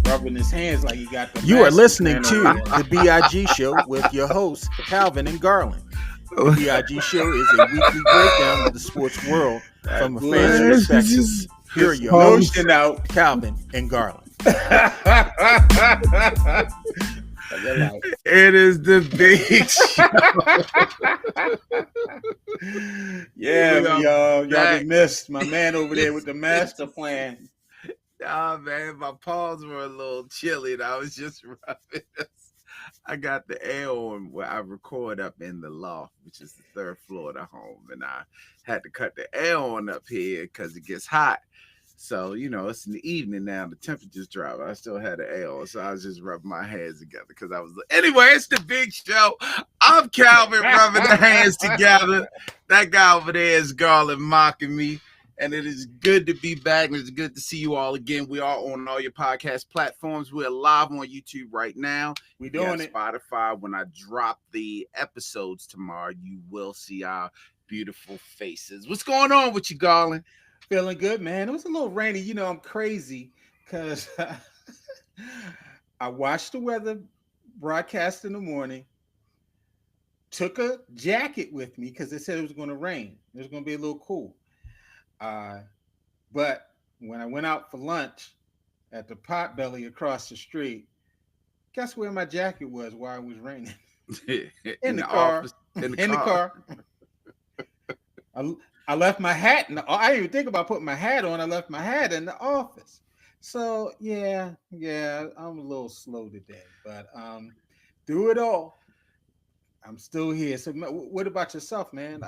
Rubbing his hands like he got the. You are listening to the B.I.G show with your hosts, Calvin and Garland. The B.I.G show is a weekly breakdown of the sports world from a fan's perspective. Here are your hosts, Calvin and Garland. It is the big show. Yeah, y'all just missed my man over there with the master plan. Nah, man, my paws were a little chilly and I was just rubbing this. I got the air on where I record up in the loft, which is the third floor of the home, and I had to cut the air on up here because it gets hot. So, it's in the evening now. The temperature's dropping. I still had the air on, so I was just rubbing my hands together because I was like, anyway, it's the big show. I'm Calvin rubbing the hands together. That guy over there is Garland mocking me. And it is good to be back, and it's good to see you all again. We are on all your podcast platforms. We're live on YouTube right now. We're doing it. Spotify. When I drop the episodes tomorrow, you will see our beautiful faces. What's going on with you, Garland? Feeling good, man. It was a little rainy. I'm crazy because I watched the weather broadcast in the morning, took a jacket with me because they said it was going to rain. It was going to be a little cool. But when I went out for lunch at the Potbelly across the street, guess where my jacket was while it was raining? in the car. Office, in the car. I left my hat I didn't even think about putting my hat on. I left my hat in the office. So yeah, I'm a little slow today, but through it all, I'm still here. So what about yourself, man?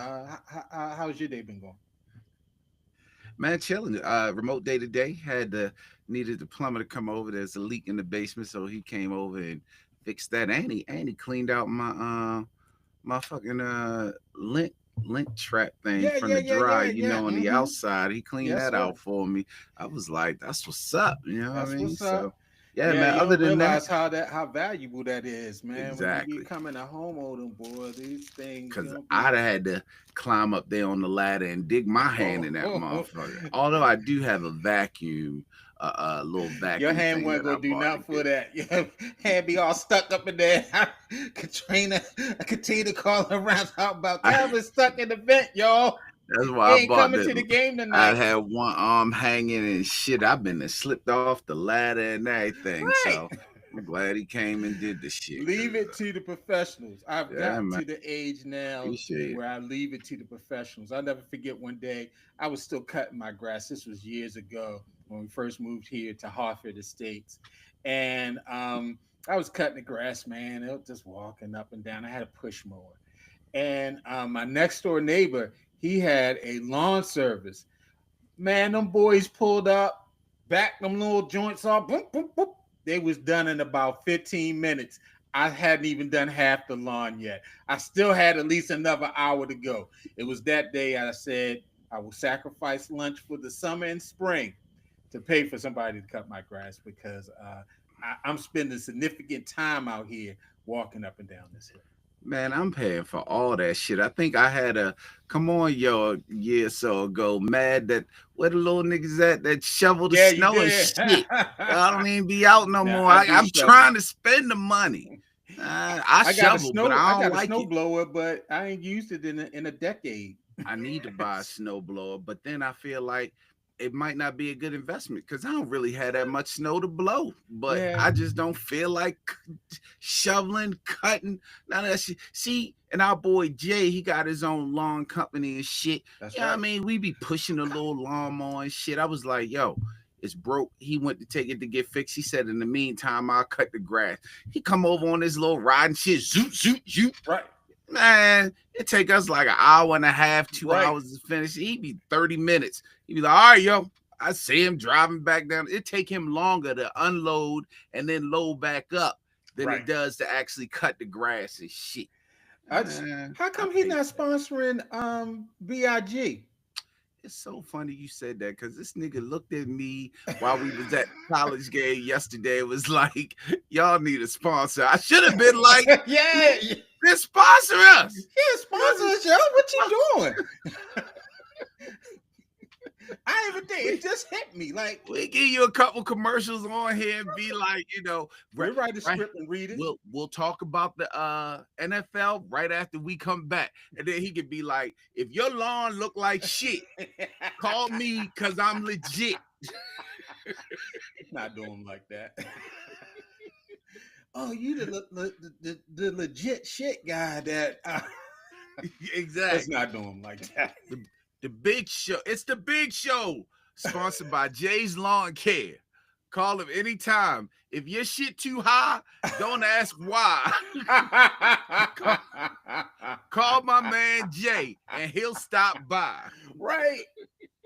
How's your day been going? Man, chilling. Remote day today. Needed the plumber to come over. There's a leak in the basement, so he came over and fixed that. And he cleaned out my fucking lint trap thing from the dry, on the outside. He cleaned that out for me. I was like, that's what's up. You know what I mean? So yeah, man. Other than that, how valuable that is, man. Exactly. When you becoming a homeowner, boy, these things. Because I'd have had to climb up there on the ladder and dig my hand in that motherfucker. Although I do have a vacuum, a little vacuum. Your hand wasn't gonna do nothing for that. Your hand be all stuck up in there. Katrina calling around. How about that? I was stuck in the vent, y'all. That's why I bought coming to the game tonight. I had one arm hanging and shit. I've been slipped off the ladder and everything. Right. So I'm glad he came and did the shit. Leave it to the professionals. I've gotten to the age now where I leave it to the professionals. I'll never forget one day I was still cutting my grass. This was years ago when we first moved here to Hartford Estates. And I was cutting the grass, man. It was just walking up and down. I had a push mower. And my next door neighbor, he had a lawn service. Man, them boys pulled up, backed them little joints off. Boop, boop, boop. They was done in about 15 minutes. I hadn't even done half the lawn yet. I still had at least another hour to go. It was that day I said I will sacrifice lunch for the summer and spring to pay for somebody to cut my grass because I'm spending significant time out here walking up and down this hill. Man, I'm paying for all that shit. I think I had a a year or so ago, mad that where the little niggas at that shovel the snow and shit. I don't even be out no more. I'm trying to spend the money. I shovel, but I don't like it. I got a snowblower, but I ain't used it in a decade. I need to buy a snowblower, but then I feel like it might not be a good investment because I don't really have that much snow to blow, but I just don't feel like shoveling, cutting, none of that shit. See, and our boy Jay, he got his own lawn company and shit. That's right. I mean, we be pushing a little lawnmower and shit. I was like, yo, it's broke. He went to take it to get fixed. He said, in the meantime, I'll cut the grass. He come over on this little ride and shit. Zoop, zoop, zoop. Right. Man, it take us like an hour and a half, 2 hours to finish. He'd be 30 minutes. He'd be like, all right, yo. I see him driving back down. It take him longer to unload and then load back up than it does to actually cut the grass and shit. How come he's not sponsoring B.I.G? It's so funny you said that because this nigga looked at me while we was at college game yesterday. It was like, y'all need a sponsor. I should have been like, yeah, sponsor us. Yeah, sponsor us, yo. What you doing? I I even think it just hit me. Like, we give you a couple commercials on here and be like, we'll write the script and read it. We'll talk about the NFL right after we come back, and then he could be like, if your lawn look like shit, call me because I'm legit. Not doing like that. Oh, you the legit shit guy that exactly. Let's not do him like that. The Big Show. It's the Big Show, sponsored by Jay's Lawn Care. Call him anytime. If your shit too high, don't ask why. Call my man Jay, and he'll stop by. Right.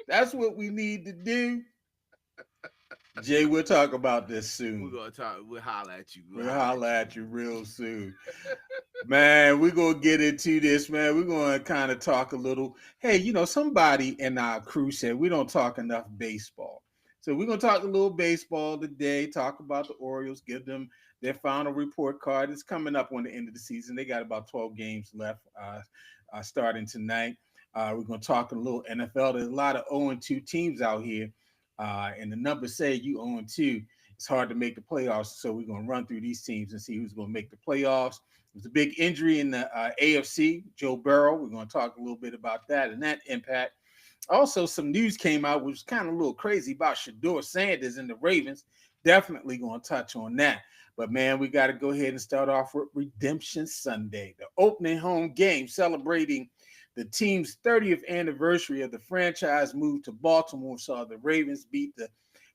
That's what we need to do. Jay, we'll talk about this soon. We're gonna talk. We'll holler at you. We'll holler at you real soon. Man, we're gonna get into this, man. We're gonna kind of talk a little. Hey, somebody in our crew said we don't talk enough baseball. So we're gonna talk a little baseball today, talk about the Orioles, give them their final report card. It's coming up on the end of the season. They got about 12 games left starting tonight. We're gonna talk a little NFL. There's a lot of 0-2 teams out here. And the numbers say you 0-2. It's hard to make the playoffs. So we're going to run through these teams and see who's going to make the playoffs. There's a big injury in the AFC, Joe Burrow. We're going to talk a little bit about that and that impact. Also, some news came out, which was kind of a little crazy about Shedeur Sanders and the Ravens. Definitely going to touch on that. But, man, we got to go ahead and start off with Redemption Sunday, the opening home game celebrating the team's 30th anniversary of the franchise move to Baltimore saw the Ravens beat the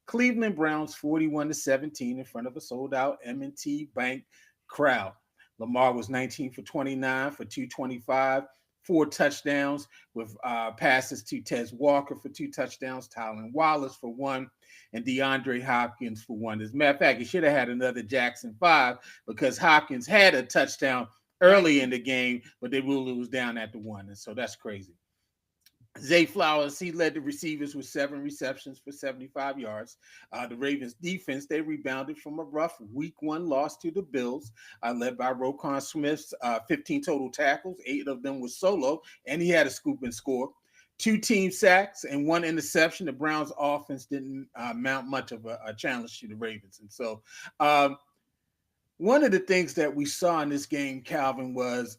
Cleveland Browns 41-17 in front of a sold-out M&T Bank crowd. Lamar was 19 for 29 for 225, 4 touchdowns with passes to Tez Walker for 2 touchdowns, Tylen Wallace for 1, and DeAndre Hopkins for 1. As a matter of fact, he should have had another Jackson 5 because Hopkins had a touchdown early in the game, but they will lose down at the 1, and so that's crazy. Zay Flowers, he led the receivers with 7 receptions for 75 yards. The Ravens defense, they rebounded from a rough week 1 loss to the Bills, led by Roquan Smith's 15 total tackles, 8 of them were solo, and he had a scoop and score. 2 team sacks and 1 interception. The Browns offense didn't mount much of a challenge to the Ravens. And so one of the things that we saw in this game, Calvin, was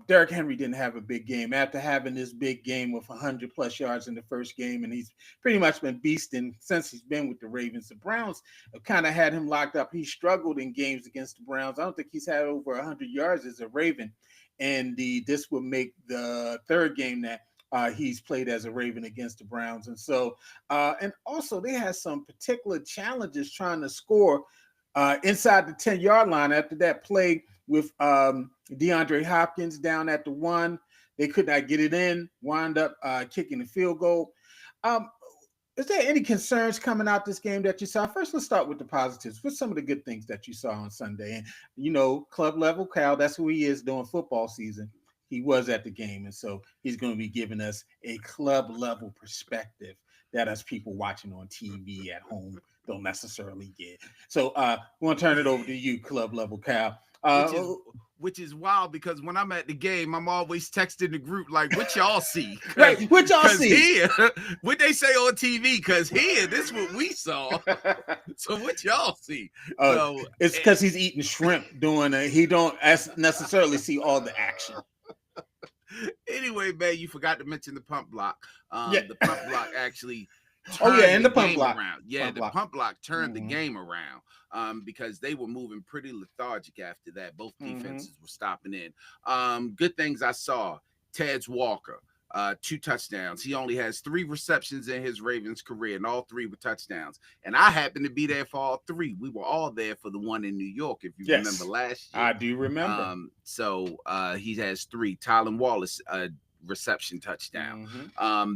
Derrick Henry didn't have a big game. After having this big game with 100-plus yards in the first game, and he's pretty much been beasting since he's been with the Ravens. The Browns have kind of had him locked up. He struggled in games against the Browns. I don't think he's had over 100 yards as a Raven, and this will make the third game that he's played as a Raven against the Browns. And so, and also they had some particular challenges trying to score inside the 10-yard line after that play with DeAndre Hopkins down at the 1. They could not get it in, wound up kicking the field goal. Is there any concerns coming out this game that you saw? First, let's start with the positives. What's some of the good things that you saw on Sunday? And, club level, Cal, that's who he is during football season. He was at the game, and so he's going to be giving us a club level perspective that us people watching on TV at home don't necessarily get. So I want to turn it over to you, club level Cal. Which is wild because when I'm at the game, I'm always texting the group like, what y'all see? Right, what y'all see? Here, what they say on TV, because here, this is what we saw. So what y'all see? It's because he's eating shrimp he don't necessarily see all the action. Anyway, man, you forgot to mention the pump block. The pump block actually and the pump block around. Pump block turned the game around because they were moving pretty lethargic after that. Both defenses were stopping in. Good things I saw. Tez Walker, 2 touchdowns. He only has 3 receptions in his Ravens career, and all 3 were touchdowns. And I happened to be there for all 3. We were all there for the one in New York, if you remember last year. I do remember. So he has 3. Tylen Wallace, reception touchdown.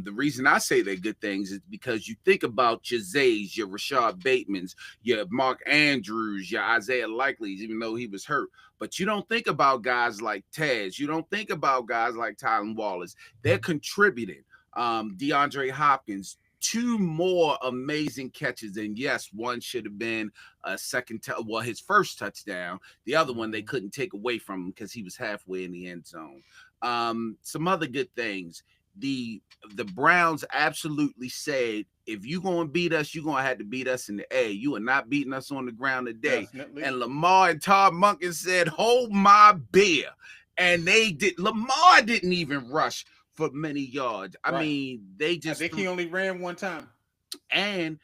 The reason I say they're good things is because you think about your Zays, your Rashad Batemans, your Mark Andrews, your Isaiah Likeleys, even though he was hurt. But you don't think about guys like Tez. You don't think about guys like Tylen Wallace. They're contributing. DeAndre Hopkins, 2 more amazing catches. And yes, one should have been a his first touchdown. The other one they couldn't take away from him because he was halfway in the end zone. Some other good things. the Browns absolutely said, if you're going to beat us, you're going to have to beat us in the air. You are not beating us on the ground today. Definitely. And Lamar and Todd Monken said, hold my beer. And they did. Lamar didn't even rush for many yards. I mean, they just. I think he only ran one time. And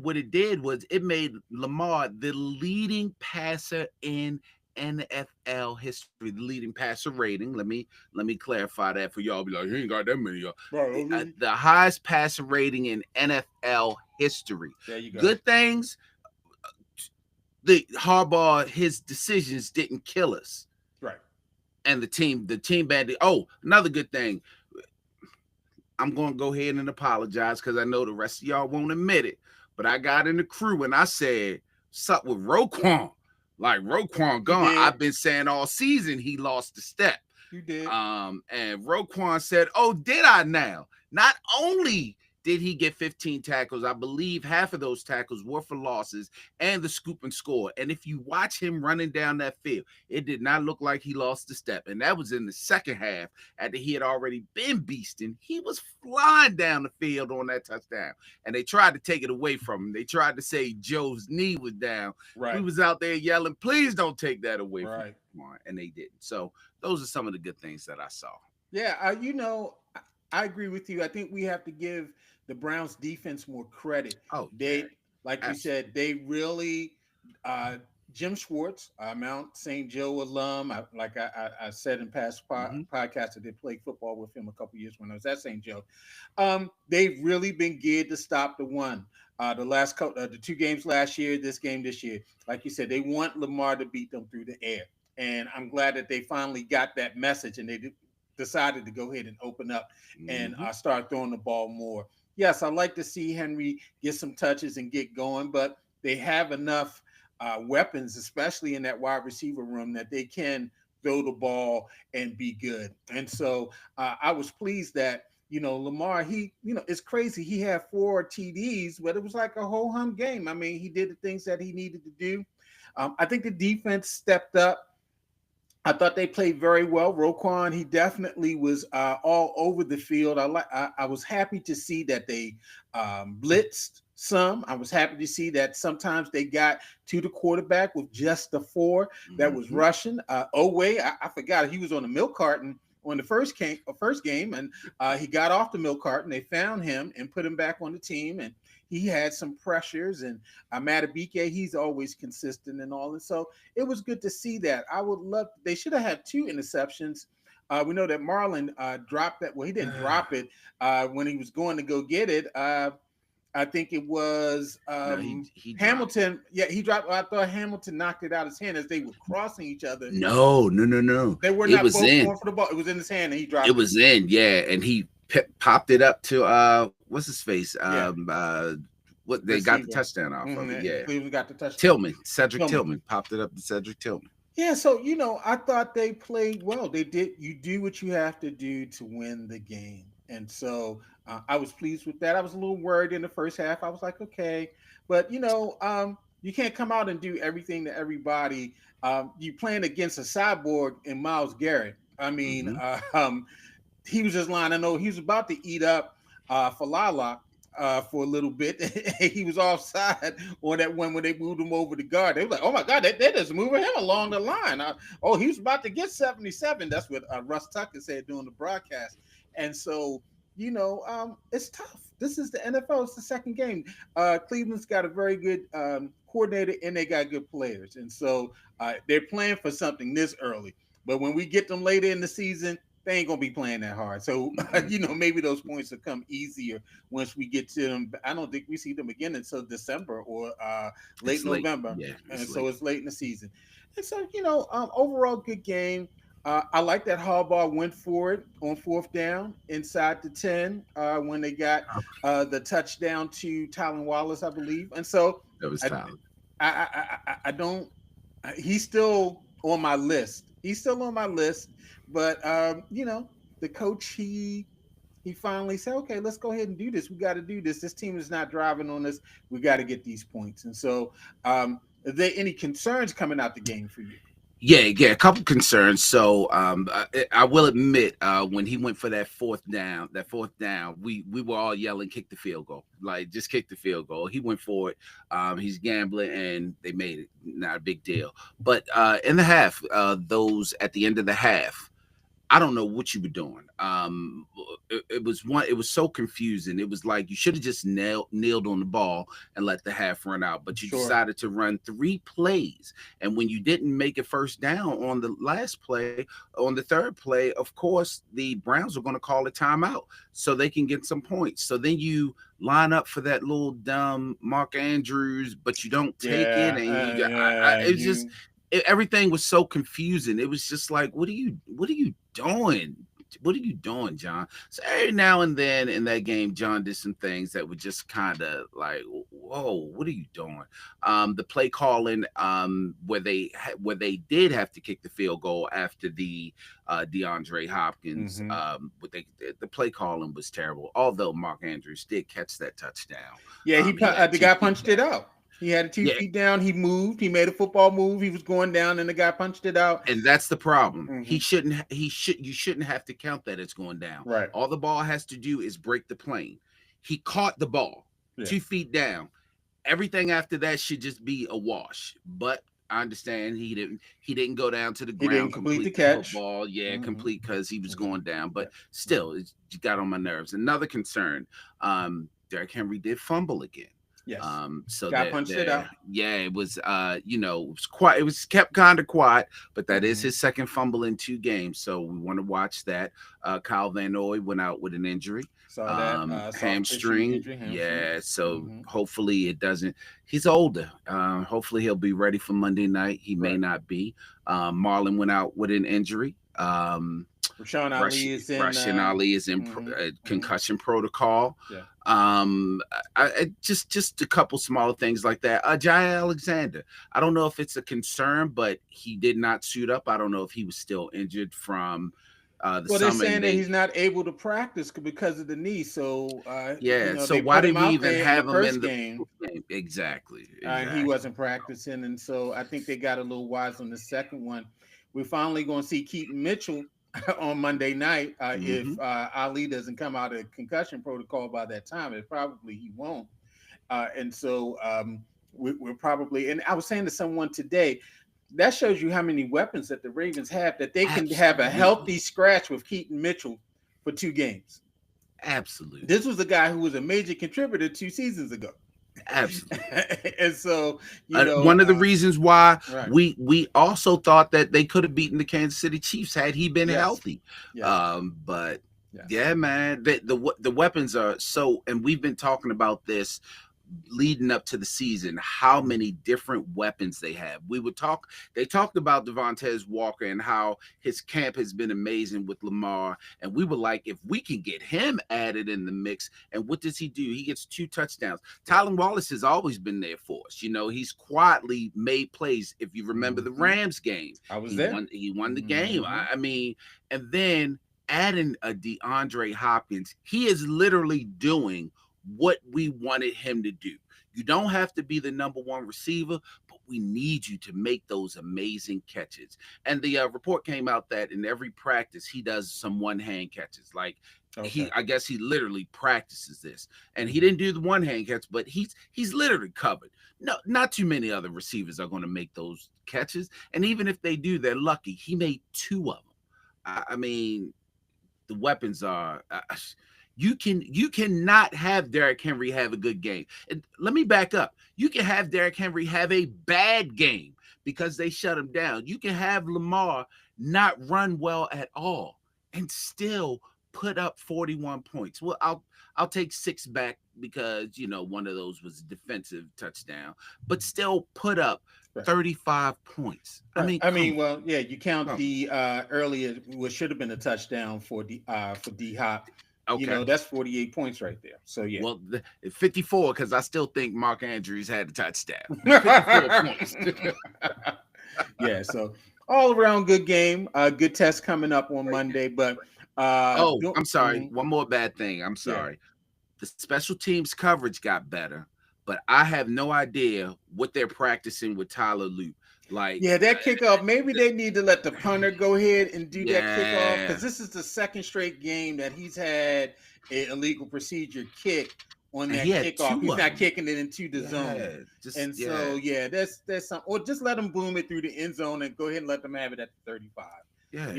what it did was it made Lamar the leading passer in NFL history, the leading passer rating. Let me clarify that for y'all. Be like, he ain't got that many. The highest passer rating in NFL history. There you go. Good things. The Harbaugh, his decisions didn't kill us. Right. And the team banded. Oh, another good thing. I'm going to go ahead and apologize because I know the rest of y'all won't admit it. But I got in the crew and I said, what's up with Roquan? Like, Roquan gone. I've been saying all season he lost the step. You did. And Roquan said, oh, did I now? Not only did he get 15 tackles, I believe half of those tackles were for losses and the scoop and score. And if you watch him running down that field, it did not look like he lost the step. And that was in the second half after he had already been beasting. He was flying down the field on that touchdown. And they tried to take it away from him. They tried to say Joe's knee was down. Right. He was out there yelling, please don't take that away from him. And they didn't. So those are some of the good things that I saw. Yeah, I agree with you. I think we have to give the Browns defense more credit. Oh, like you said, they really Jim Schwartz, Mount St. Joe alum. I said in past podcasts that they played football with him a couple years when I was at St. Joe. They've really been geared to stop the run. The 2 games last year, this game this year, like you said, they want Lamar to beat them through the air, and I'm glad that they finally got that message and they decided to go ahead and open up and start throwing the ball more. Yes, I like to see Henry get some touches and get going, but they have enough weapons, especially in that wide receiver room, that they can throw the ball and be good. And so I was pleased that, Lamar, it's crazy. He had 4 TDs, but it was like a whole hum game. I mean, he did the things that he needed to do. I think the defense stepped up. I thought they played very well. Roquan, he definitely was all over the field. I was happy to see that they blitzed some. I was happy to see that sometimes they got to the quarterback with just the 4 that was rushing. Oweh, I forgot he was on the milk carton on the first game, and he got off the milk carton. They found him and put him back on the team, and he had some pressures. And Matabike, he's always consistent and all. And so it was good to see that. They should have had 2 interceptions. We know that Marlon dropped that. Well, he didn't drop it when he was going to go get it. I think it was he Hamilton. Yeah, he dropped. I thought Hamilton knocked it out of his hand as they were crossing each other. No. They were not both going for the ball. It was in his hand, and he dropped it. It was in, yeah, and he popped it up to what's his face? What they got the touchdown off of it? Yeah, Cleveland got the touchdown. Cedric Tillman popped it up to Cedric Tillman. Yeah, so I thought they played well. They did. You do what you have to do to win the game, and so I was pleased with that. I was a little worried in the first half. I was like, okay, but you can't come out and do everything to everybody. You playing against a cyborg in Myles Garrett. I mean, he was just lying. I know he was about to eat up Falala for a little bit. He was offside on that one when they moved him over the guard. They were like, oh my God, they're just moving him along the line. He was about to get 77. That's what Russ Tucker said during the broadcast. And so, it's tough. This is the NFL. It's the second game. Cleveland's got a very good coordinator and they got good players. And so they're playing for something this early. But when we get them later in the season, they ain't gonna be playing that hard. So maybe those points will come easier once we get to them. I don't think we see them again until December or late November. Yeah, so it's late in the season. And so overall good game. I like that Harbaugh went for it on 4th down inside the 10 when they got the touchdown to Tylan Wallace, I believe. And so that was Tylan. I don't. He's still on my list. But the coach he finally said, okay, let's go ahead and do this. We got to do this. This team is not driving on us. We got to get these points. And so, are there any concerns coming out the game for you? Yeah, a couple concerns. So I will admit, when he went for that fourth down, we were all yelling, "Kick the field goal!" Like, just kick the field goal. He went for it. He's gambling, and they made it. Not a big deal. But in the half, those at the end of the half, I don't know what you were doing. It was so confusing. It was like you should have just kneeled on the ball and let the half run out, but you decided to run 3 plays. And when you didn't make it first down on the last play, on the third play, of course, the Browns are going to call a timeout so they can get some points. So then you line up for that little dumb Mark Andrews, but you don't take it, and it's just everything was so confusing. It was just like, what are you doing? What are you doing, John? So every now and then in that game, John did some things that were just kind of like, whoa, what are you doing? The play calling, where they did have to kick the field goal after the DeAndre Hopkins, the play calling was terrible. Although Mark Andrews did catch that touchdown. Yeah, the guy punched it out. He had 2 feet down. He moved. He made a football move. He was going down, and the guy punched it out. And that's the problem. You shouldn't have to count that it's going down. Right. All the ball has to do is break the plane. He caught the ball 2 feet down. Everything after that should just be a wash. But I understand he didn't go down to the ground. He didn't complete the catch. Football, complete, because he was going down. But still, it got on my nerves. Another concern. Derrick Henry did fumble again. Yes. So got punched it out. Yeah, it was it was kept kind of quiet, but that is his second fumble in 2 games. So we want to watch that. Kyle Van Noy went out with an injury. Saw that hamstring. Yeah, so hopefully it doesn't. He's older. Hopefully he'll be ready for Monday night. He may not be. Marlon went out with an injury. Rashaan Ali is in concussion protocol. Yeah. Just a couple smaller things like that. Jai Alexander, I don't know if it's a concern, but he did not suit up. I don't know if he was still injured from the summer. They're saying that he's not able to practice because of the knee. So so why did we even have him in the game? Exactly. He wasn't practicing, and so I think they got a little wise on the second one. We're finally going to see Keaton Mitchell on Monday night. If Ali doesn't come out of concussion protocol by that time, he won't. And so we're probably, and I was saying to someone today, that shows you how many weapons that the Ravens have, that they can have a healthy scratch with Keaton Mitchell for 2 games. Absolutely. This was a guy who was a major contributor 2 seasons ago. Absolutely. And so one of the reasons why we also thought that they could have beaten the Kansas City Chiefs had he been healthy. But man, the weapons are so, and we've been talking about this leading up to the season, how many different weapons they have. They talked about Devontae Walker and how his camp has been amazing with Lamar, and we were like, if we can get him added in the mix. And what does he do? He gets 2 touchdowns. Tylan Wallace has always been there for us. He's quietly made plays. If you remember the Rams game, I was there. He won the game. I mean, and then adding a DeAndre Hopkins, he is literally doing what we wanted him to do. You don't have to be the number 1 receiver, but we need you to make those amazing catches. And the report came out that in every practice he does some one-hand catches. Like I guess he literally practices this, and he didn't do the one-hand catch, but he's literally covered. No, not too many other receivers are going to make those catches, and even if they do, they're lucky. He made 2 of them. I mean, the weapons are. You cannot have Derrick Henry have a good game. And let me back up. You can have Derrick Henry have a bad game because they shut him down. You can have Lamar not run well at all and still put up 41 points. Well, I'll take 6 back because one of those was a defensive touchdown, but still put up 35 points. Right. You count the earlier, what should have been a touchdown for D Hop. Okay. That's 48 points right there. So, yeah. Well, 54, because I still think Mark Andrews had a touchdown. 54 points. Yeah, so all around good game. Good test coming up on Monday. But I'm sorry. One more bad thing. I'm sorry. Yeah. The special teams coverage got better, but I have no idea what they're practicing with Tyler Loop. Like, yeah, that kickoff. Maybe they need to let the punter go ahead and do that kickoff, because this is the second straight game that he's had an illegal procedure kick on that kickoff. He's not kicking it into the zone. So that's something. Or just let them boom it through the end zone and go ahead and let them have it at the 35. Yeah,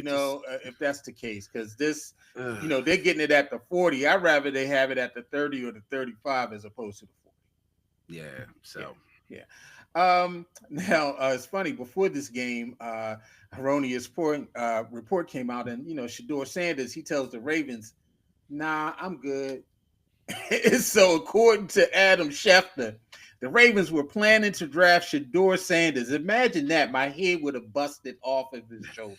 if that's the case, because this, they're getting it at the 40. I'd rather they have it at the 30 or the 35 as opposed to the 40. Yeah. So yeah. Now it's funny. Before this game, erroneous report came out, and Shedeur Sanders, he tells the Ravens, "Nah, I'm good." So according to Adam Schefter, the Ravens were planning to draft Shedeur Sanders. Imagine that. My head would have busted off of his shoulders.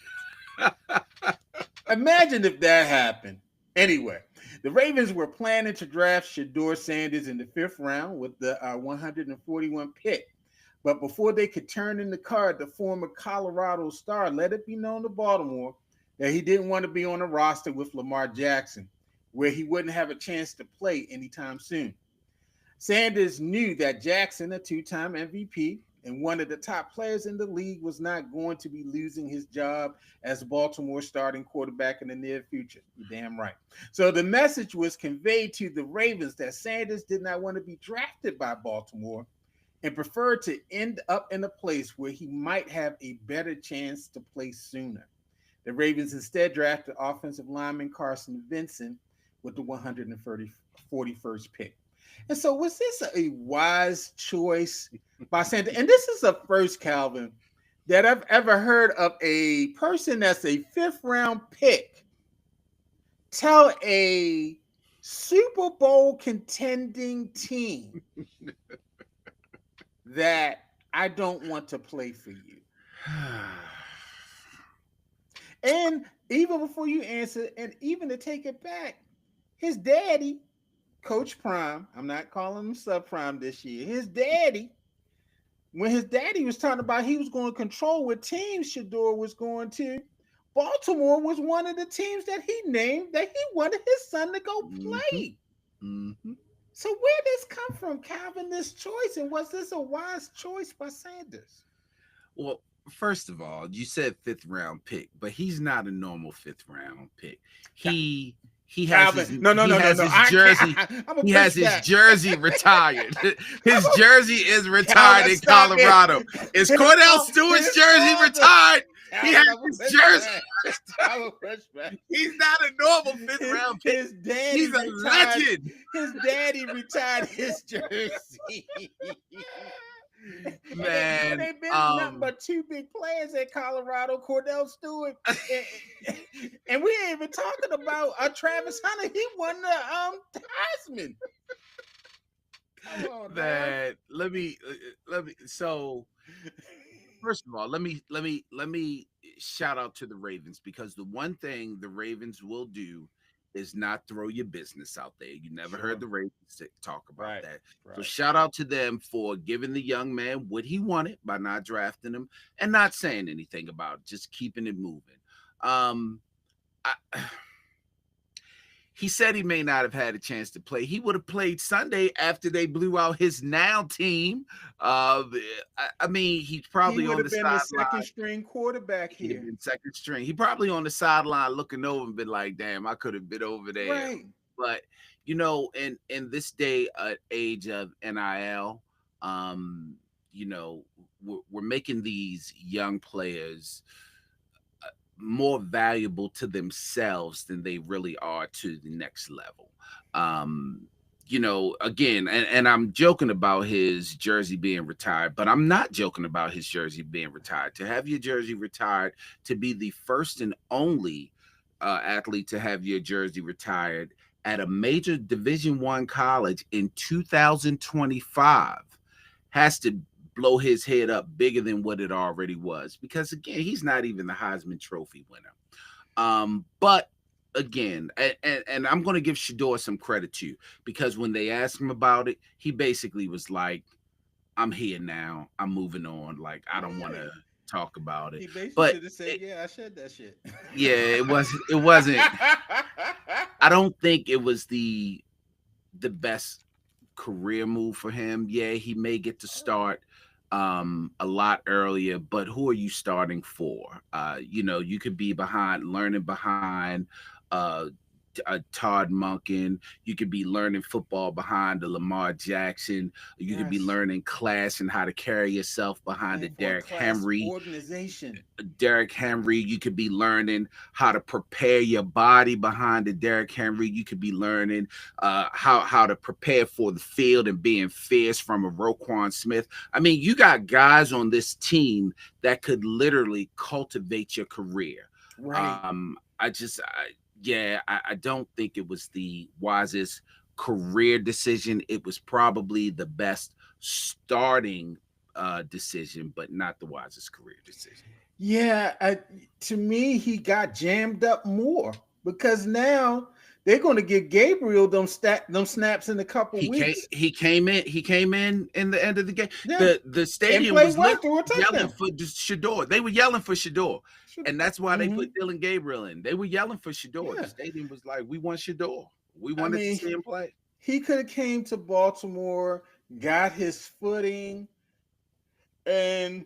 Imagine if that happened. Anyway, the Ravens were planning to draft Shedeur Sanders in the 5th round with the 141 pick. But before they could turn in the card, the former Colorado star let it be known to Baltimore that he didn't want to be on a roster with Lamar Jackson, where he wouldn't have a chance to play anytime soon. Sanders knew that Jackson, a 2-time MVP and one of the top players in the league, was not going to be losing his job as Baltimore starting quarterback in the near future. You're damn right. So the message was conveyed to the Ravens that Sanders did not want to be drafted by Baltimore and preferred to end up in a place where he might have a better chance to play sooner. The Ravens instead drafted offensive lineman Carson Vincent with the 141st pick. And so was this a wise choice by Sanders? And this is the first, Calvin, that I've ever heard of a person that's a 5th round pick tell a Super Bowl contending team that I don't want to play for you. And even before you answer, and even to take it back, his daddy, Coach Prime, I'm not calling him subprime this year. His daddy, when his daddy was talking about he was going to control what teams Shedeur was going to, Baltimore was one of the teams that he named that he wanted his son to go play. Mm-hmm. So where did this come from, Calvin, this choice? And was this a wise choice by Sanders? Well, first of all, you said 5th round pick, but he's not a normal 5th round pick. He has his jersey. He has his jersey retired. His jersey is retired in Colorado. Is Cordell Stewart's jersey retired? He has his jersey. He's not a normal 5th round pick. His daddy He's a legend. His daddy retired his jersey. Man, they've been nothing but 2 big players at Colorado, Cordell Stewart, and we ain't even talking about Travis Hunter. He won the Heisman. Come on, man. Let me. So, first of all, let me shout out to the Ravens, because the one thing the Ravens will do is not throw your business out there. You never heard the Ravens talk about that. Right. So shout out to them for giving the young man what he wanted by not drafting him and not saying anything about it, just keeping it moving. He said he may not have had a chance to play. He would have played Sunday after they blew out his now team. I mean, he's probably on the sideline. He would have been the 2nd string quarterback here. He'd have been 2nd string. He probably on the sideline looking over and been like, "Damn, I could have been over there." Right. But in this day age of NIL, we're making these young players more valuable to themselves than they really are to the next level. Again, and I'm joking about his jersey being retired, but I'm not joking about his jersey being retired. To have your jersey retired, to be the first and only athlete to have your jersey retired at a major Division I college in 2025 has to blow his head up bigger than what it already was, because again, he's not even the Heisman Trophy winner. But again, and I'm going to give Shedeur some credit too, because when they asked him about it, he basically was like, "I'm here now. I'm moving on. Like, I don't want to talk about it." He basically should have said, "Yeah, I said that shit." Yeah, it wasn't. I don't think it was the best career move for him. Yeah, he may get to start a lot earlier, but who are you starting for? You could be learning behind uh, Todd Monken. You could be learning football behind the Lamar Jackson. You could be learning class and how to carry yourself behind the Derrick Henry organization. Derrick Henry. You could be learning how to prepare your body behind the Derrick Henry. You could be learning how to prepare for the field and being fierce from a Roquan Smith. I mean, you got guys on this team that could literally cultivate your career. Right. I don't think it was the wisest career decision. It was probably the best starting decision, but not the wisest career decision. Yeah, to me, he got jammed up more because now they're going to get Gabriel them snaps in a couple weeks. He came in the end of the game. Yeah. The stadium was yelling for Shedeur. They were yelling for Shedeur, and that's why they put Dylan Gabriel in. They were yelling for Shedeur. Yeah. The stadium was like, "We want Shedeur. We wanted to see him play." He could have came to Baltimore, got his footing, and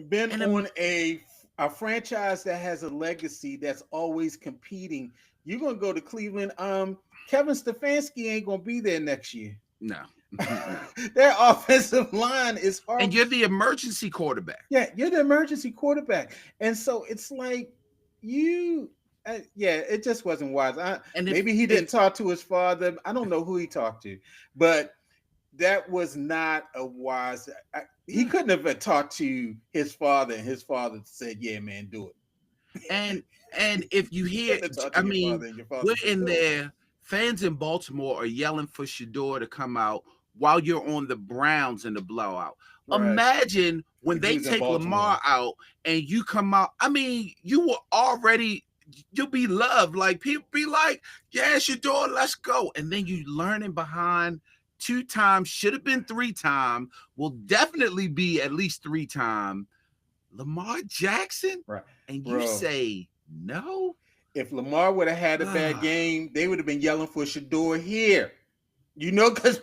been on a franchise that has a legacy that's always competing. You're gonna go to Cleveland. Kevin Stefanski ain't gonna be there next year. No. Their offensive line is hard. And you're the emergency quarterback. Yeah, you're the emergency quarterback. And so it's like it just wasn't wise. Maybe he didn't talk to his father. I don't know who he talked to, but that was not a wise. He couldn't have talked to his father, and his father said, "Yeah, man, do it." And if you hear, I mean, we're in there. Fans in Baltimore are yelling for Shedeur to come out while you're on the Browns in the blowout. Right. Imagine when they take Lamar out and you come out. I mean, you'll be loved. Like, people be like, "Yeah, Shedeur, let's go." And then you learning behind 2 times, should have been 3 times, will definitely be at least 3 times. Lamar Jackson, right? And you say no. If Lamar would have had a bad game, they would have been yelling for Shedeur here. Because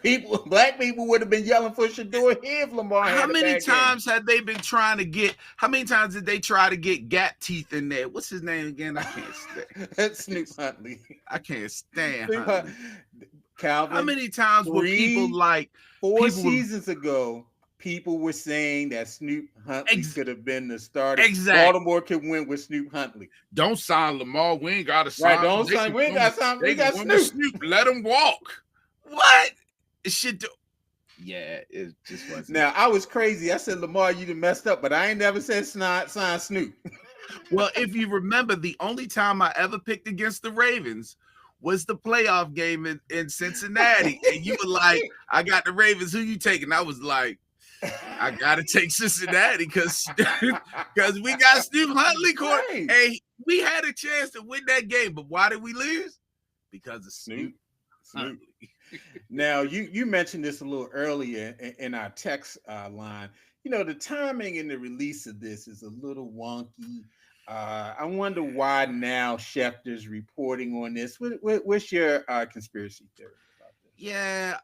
black people would have been yelling for Shedeur here if Lamar had a bad game. How many times had they been trying to get? How many times did they try to get gap teeth in there? What's his name again? I can't stand. That's Snoop Huntley. I can't stand Huntley. Calvin. How many times were people like 4 seasons ago? People were saying that Snoop Huntley could have been the starter. Exactly. Baltimore could win with Snoop Huntley. Don't sign Lamar. We ain't got to sign. Right, don't sign. We ain't got to sign. We got Snoop. Let him walk. What? It should do. Yeah, it just wasn't. Now, I was crazy. I said, Lamar, you done messed up, but I ain't never said sign Snoop. Well, if you remember, the only time I ever picked against the Ravens was the playoff game in Cincinnati. And you were like, I got the Ravens. Who you taking? I was like, I gotta take Cincinnati because we got Steve Huntley court. Right. Hey, we had a chance to win that game, but why did we lose? Because of Snoop. Now you mentioned this a little earlier in our text line. The timing and the release of this is a little wonky. I wonder why now Schefter's reporting on this. What's your conspiracy theory about this? Yeah.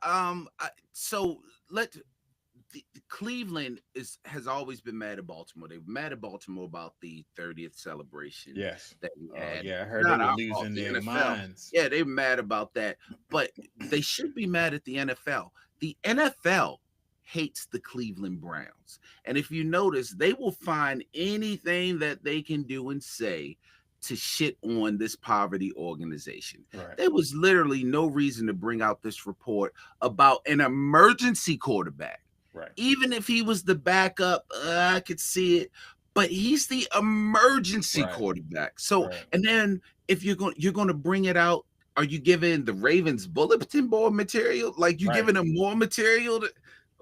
Cleveland has always been mad at Baltimore. They were mad at Baltimore about the 30th celebration. Yes. That we had. I heard they were losing their minds. Yeah, they were mad about that. But they should be mad at the NFL. The NFL hates the Cleveland Browns. And if you notice, they will find anything that they can do and say to shit on this poverty organization. Right. There was literally no reason to bring out this report about an emergency quarterback. Right. Even if he was the backup, I could see it, but he's the emergency quarterback. So, and then if you're going to bring it out, are you giving the Ravens bulletin board material? Like, you giving them more material?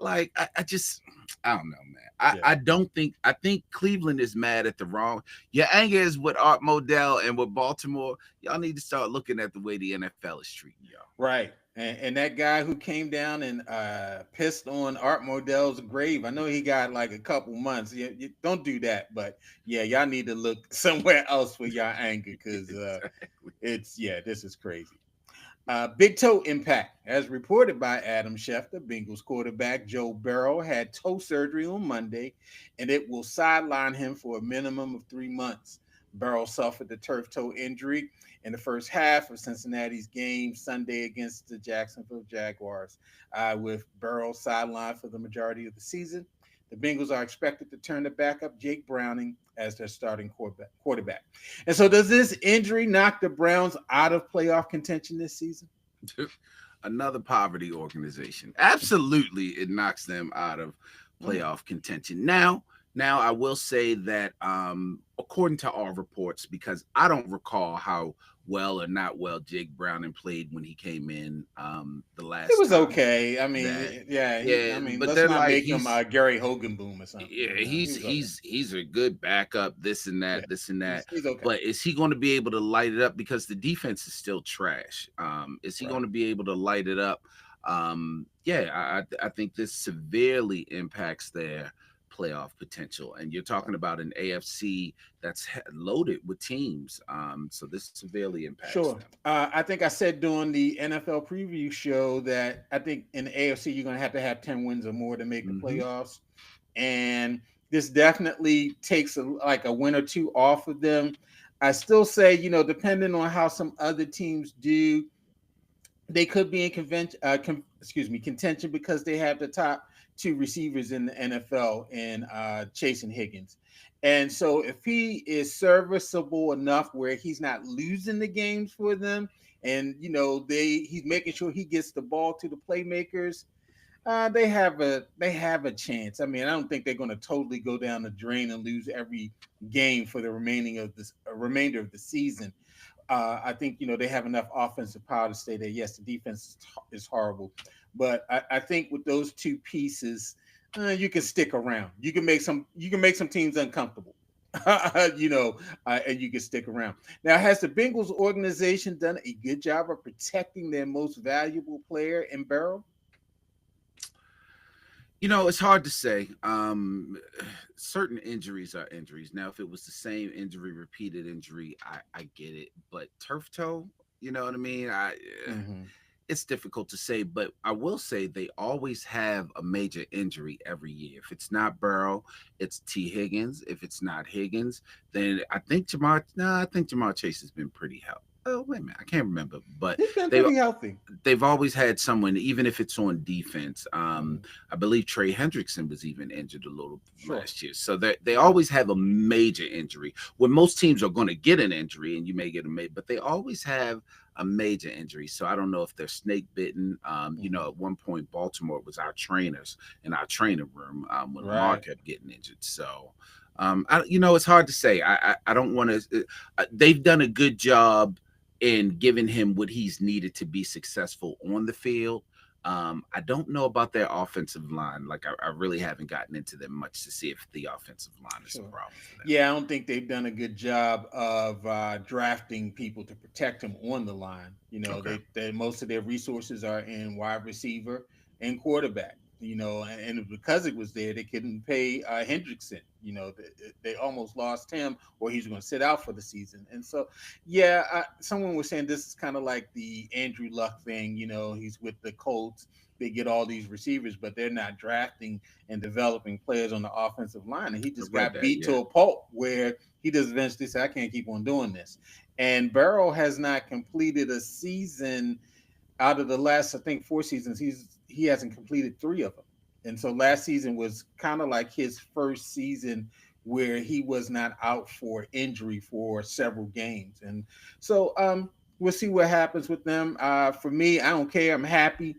I don't know, man. I think Cleveland is mad at the wrong. Your anger is with Art Modell and with Baltimore. Y'all need to start looking at the way the NFL is treating y'all. Right. And that guy who came down and pissed on Art Modell's grave, I know he got like a couple months. You don't do that, but y'all need to look somewhere else for y'all anger because this is crazy. Big toe impact, as reported by Adam Schefter. Bengals quarterback Joe Burrow had toe surgery on Monday, and it will sideline him for a minimum of 3 months. Burrow suffered the turf toe injury in the first half of Cincinnati's game Sunday against the Jacksonville Jaguars, with Burrow sidelined for the majority of the season. The Bengals are expected to turn to backup Jake Browning as their starting quarterback. And so, does this injury knock the Browns out of playoff contention this season? Another poverty organization. Absolutely, it knocks them out of playoff contention. Now, I will say that according to our reports, because I don't recall how well or not well Jake Browning played when he came in the last It was okay. I mean, but let's not make him Gary Hogan boom or something. Yeah, he's a good backup, this and that. He's okay. But is he going to be able to light it up? Because the defense is still trash. Is he going to be able to light it up? I think this severely impacts their playoff potential, and you're talking about an AFC that's loaded with teams, so this severely impacts them. I think I said during the NFL preview show that I think in the AFC you're going to have 10 wins or more to make the playoffs, and this definitely takes a win or two off of them. I still say, depending on how some other teams do, they could be in contention because they have the top two receivers in the NFL in Chase and Higgins. And so if he is serviceable enough where he's not losing the games for them, and he's making sure he gets the ball to the playmakers, they have a chance. I mean, I don't think they're going to totally go down the drain and lose every game for the remainder of the season. I think they have enough offensive power to stay there. Yes, the defense is horrible, but I think with those two pieces, you can stick around. You can make some teams uncomfortable, and you can stick around. Now, has the Bengals organization done a good job of protecting their most valuable player in Burrow? It's hard to say. Certain injuries are injuries. Now, if it was the same injury, repeated injury, I get it. But turf toe, you know what I mean? It's difficult to say, but I will say they always have a major injury every year. If it's not Burrow, it's T. Higgins. If it's not Higgins, then I think Jamar Chase has been pretty healthy. Oh, wait a minute. I can't remember, but he's been pretty healthy. They've always had someone, even if it's on defense. I believe Trey Hendrickson was even injured a little last year. So they always have a major injury. When most teams are going to get an injury, and you may get but they always have a major injury. So I don't know if they're snake bitten. At one point, Baltimore was our trainers in our training room when Lamar kept getting injured. So, it's hard to say. I don't want to. They've done a good job in giving him what he's needed to be successful on the field. I don't know about their offensive line. Like I really haven't gotten into them much to see if the offensive line is a problem for them. Yeah, I don't think they've done a good job of drafting people to protect him on the line. They most of their resources are in wide receiver and quarterback. And because it was there, they couldn't pay Hendrickson. They almost lost him, or he's going to sit out for the season. And so, someone was saying this is kind of like the Andrew Luck thing. He's with the Colts. They get all these receivers, but they're not drafting and developing players on the offensive line. And he just got beat to a pulp where he just eventually said, I can't keep on doing this. And Burrow has not completed a season out of the last, I think, 4 seasons. He hasn't completed 3 of them. And so last season was kind of like his first season where he was not out for injury for several games. And so we'll see what happens with them. For me, I don't care. I'm happy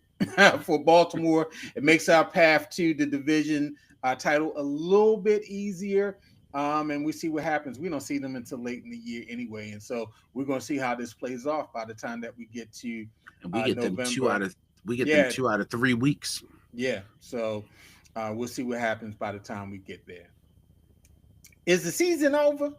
for Baltimore. It makes our path to the division title a little bit easier. And we see what happens. We don't see them until late in the year anyway. And so we're going to see how this plays off by the time that we get to and we get November. them 2 out of 3 weeks. Yeah. So we'll see what happens by the time we get there. Is the season over?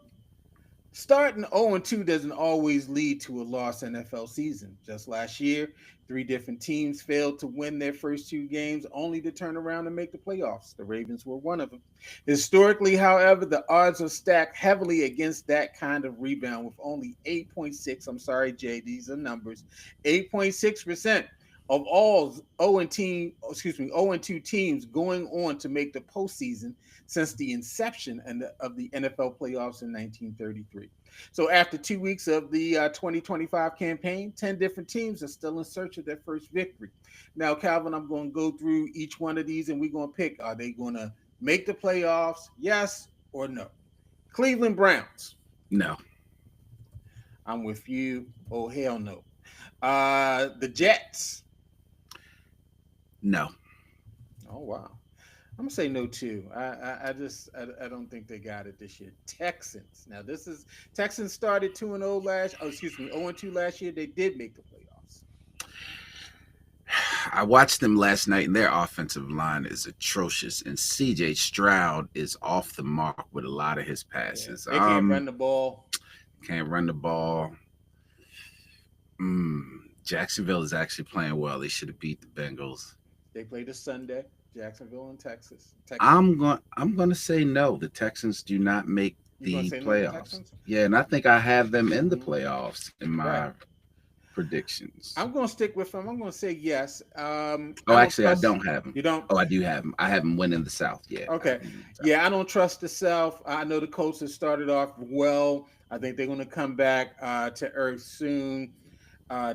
Starting 0-2 doesn't always lead to a lost NFL season. Just last year, 3 different teams failed to win their first 2 games, only to turn around and make the playoffs. The Ravens were one of them. Historically, however, the odds are stacked heavily against that kind of rebound, with only 8.6. I'm sorry, Jay, these are numbers. 8.6% of all 0-2 teams going on to make the postseason since the inception of the NFL playoffs in 1933. So after 2 weeks of the 2025 campaign, 10 different teams are still in search of their first victory. Now, Calvin, I'm going to go through each one of these and we're going to pick, are they going to make the playoffs, yes or no? Cleveland Browns. No. I'm with you. Oh, hell no. The Jets. No. Oh, wow. I'm gonna say no too. I don't think they got it this year. Texans. Now Texans started 2-0 0-2 last year. They did make the playoffs. I watched them last night, and their offensive line is atrocious. And C.J. Stroud is off the mark with a lot of his passes. Yeah, they can't run the ball. Can't run the ball. Jacksonville is actually playing well. They should have beat the Bengals. They played this Sunday. Jacksonville and Texas. I'm going to say no. The Texans do not make the playoffs. No, yeah, and I think I have them in the playoffs in my predictions. I'm going to stick with them. I'm going to say yes. I don't have them. You don't? Oh, I do have them. I have them winning the South. Yeah. Okay. Yeah, I don't trust the South. I know the Colts have started off well. I think they're going to come back to earth soon.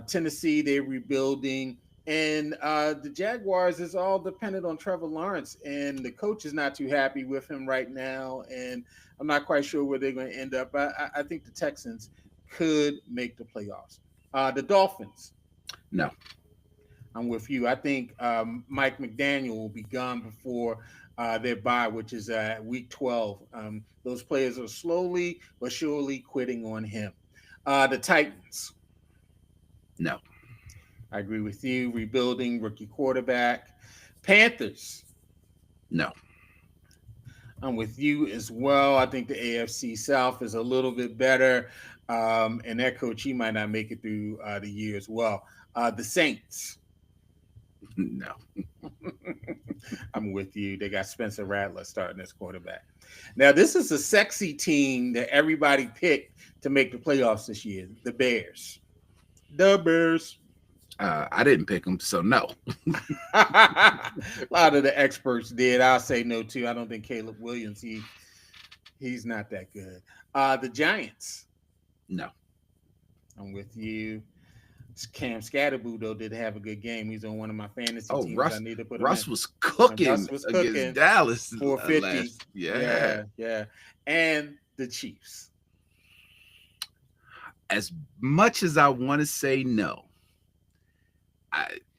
Tennessee, they're rebuilding. And the Jaguars is all dependent on Trevor Lawrence, and the coach is not too happy with him right now. And I'm not quite sure where they're going to end up. I think the Texans could make the playoffs. The Dolphins. No. I'm with you. I think Mike McDaniel will be gone before their bye, which is week 12. Those players are slowly but surely quitting on him. The Titans. No. I agree with you. Rebuilding, rookie quarterback. Panthers. No. I'm with you as well. I think the AFC South is a little bit better. And that coach, he might not make it through the year as well. The Saints. No. I'm with you. They got Spencer Rattler starting as quarterback. Now, this is a sexy team that everybody picked to make the playoffs this year. The Bears. The Bears. I didn't pick them, so no. A lot of the experts did. I'll say no too. I don't think Caleb Williams. He's not that good. The Giants. No. I'm with you. Cam Scatterboo though did have a good game. He's on one of my fantasy teams. Russ, I need to put Russ was cooking against Dallas. 450. Yeah. And the Chiefs. As much as I want to say no,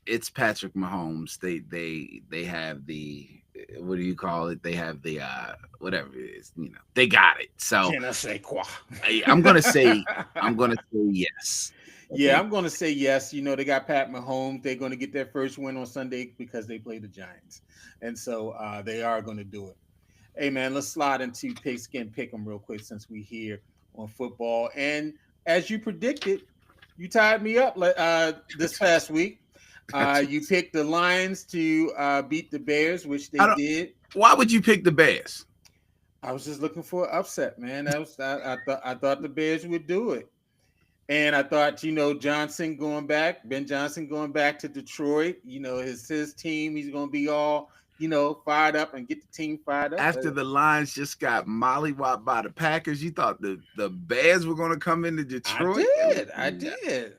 it's Patrick Mahomes. They have the, what do you call it? They have the whatever it is. They got it. So I'm gonna say yes. Okay. Yeah, I'm gonna say yes. They got Pat Mahomes. They're gonna get their first win on Sunday because they play the Giants, and so they are gonna do it. Hey man, let's slide into Pigskin Pick 'em real quick since we here on football. And as you predicted, you tied me up this past week. You picked the Lions to beat the Bears, which they did. Why would you pick the Bears? I was just looking for an upset, man. I thought the Bears would do it. And I thought, Ben Johnson going back to Detroit, his team, he's going to be all, fired up and get the team fired up. After the Lions just got mollywopped by the Packers, you thought the Bears were going to come into Detroit? I did.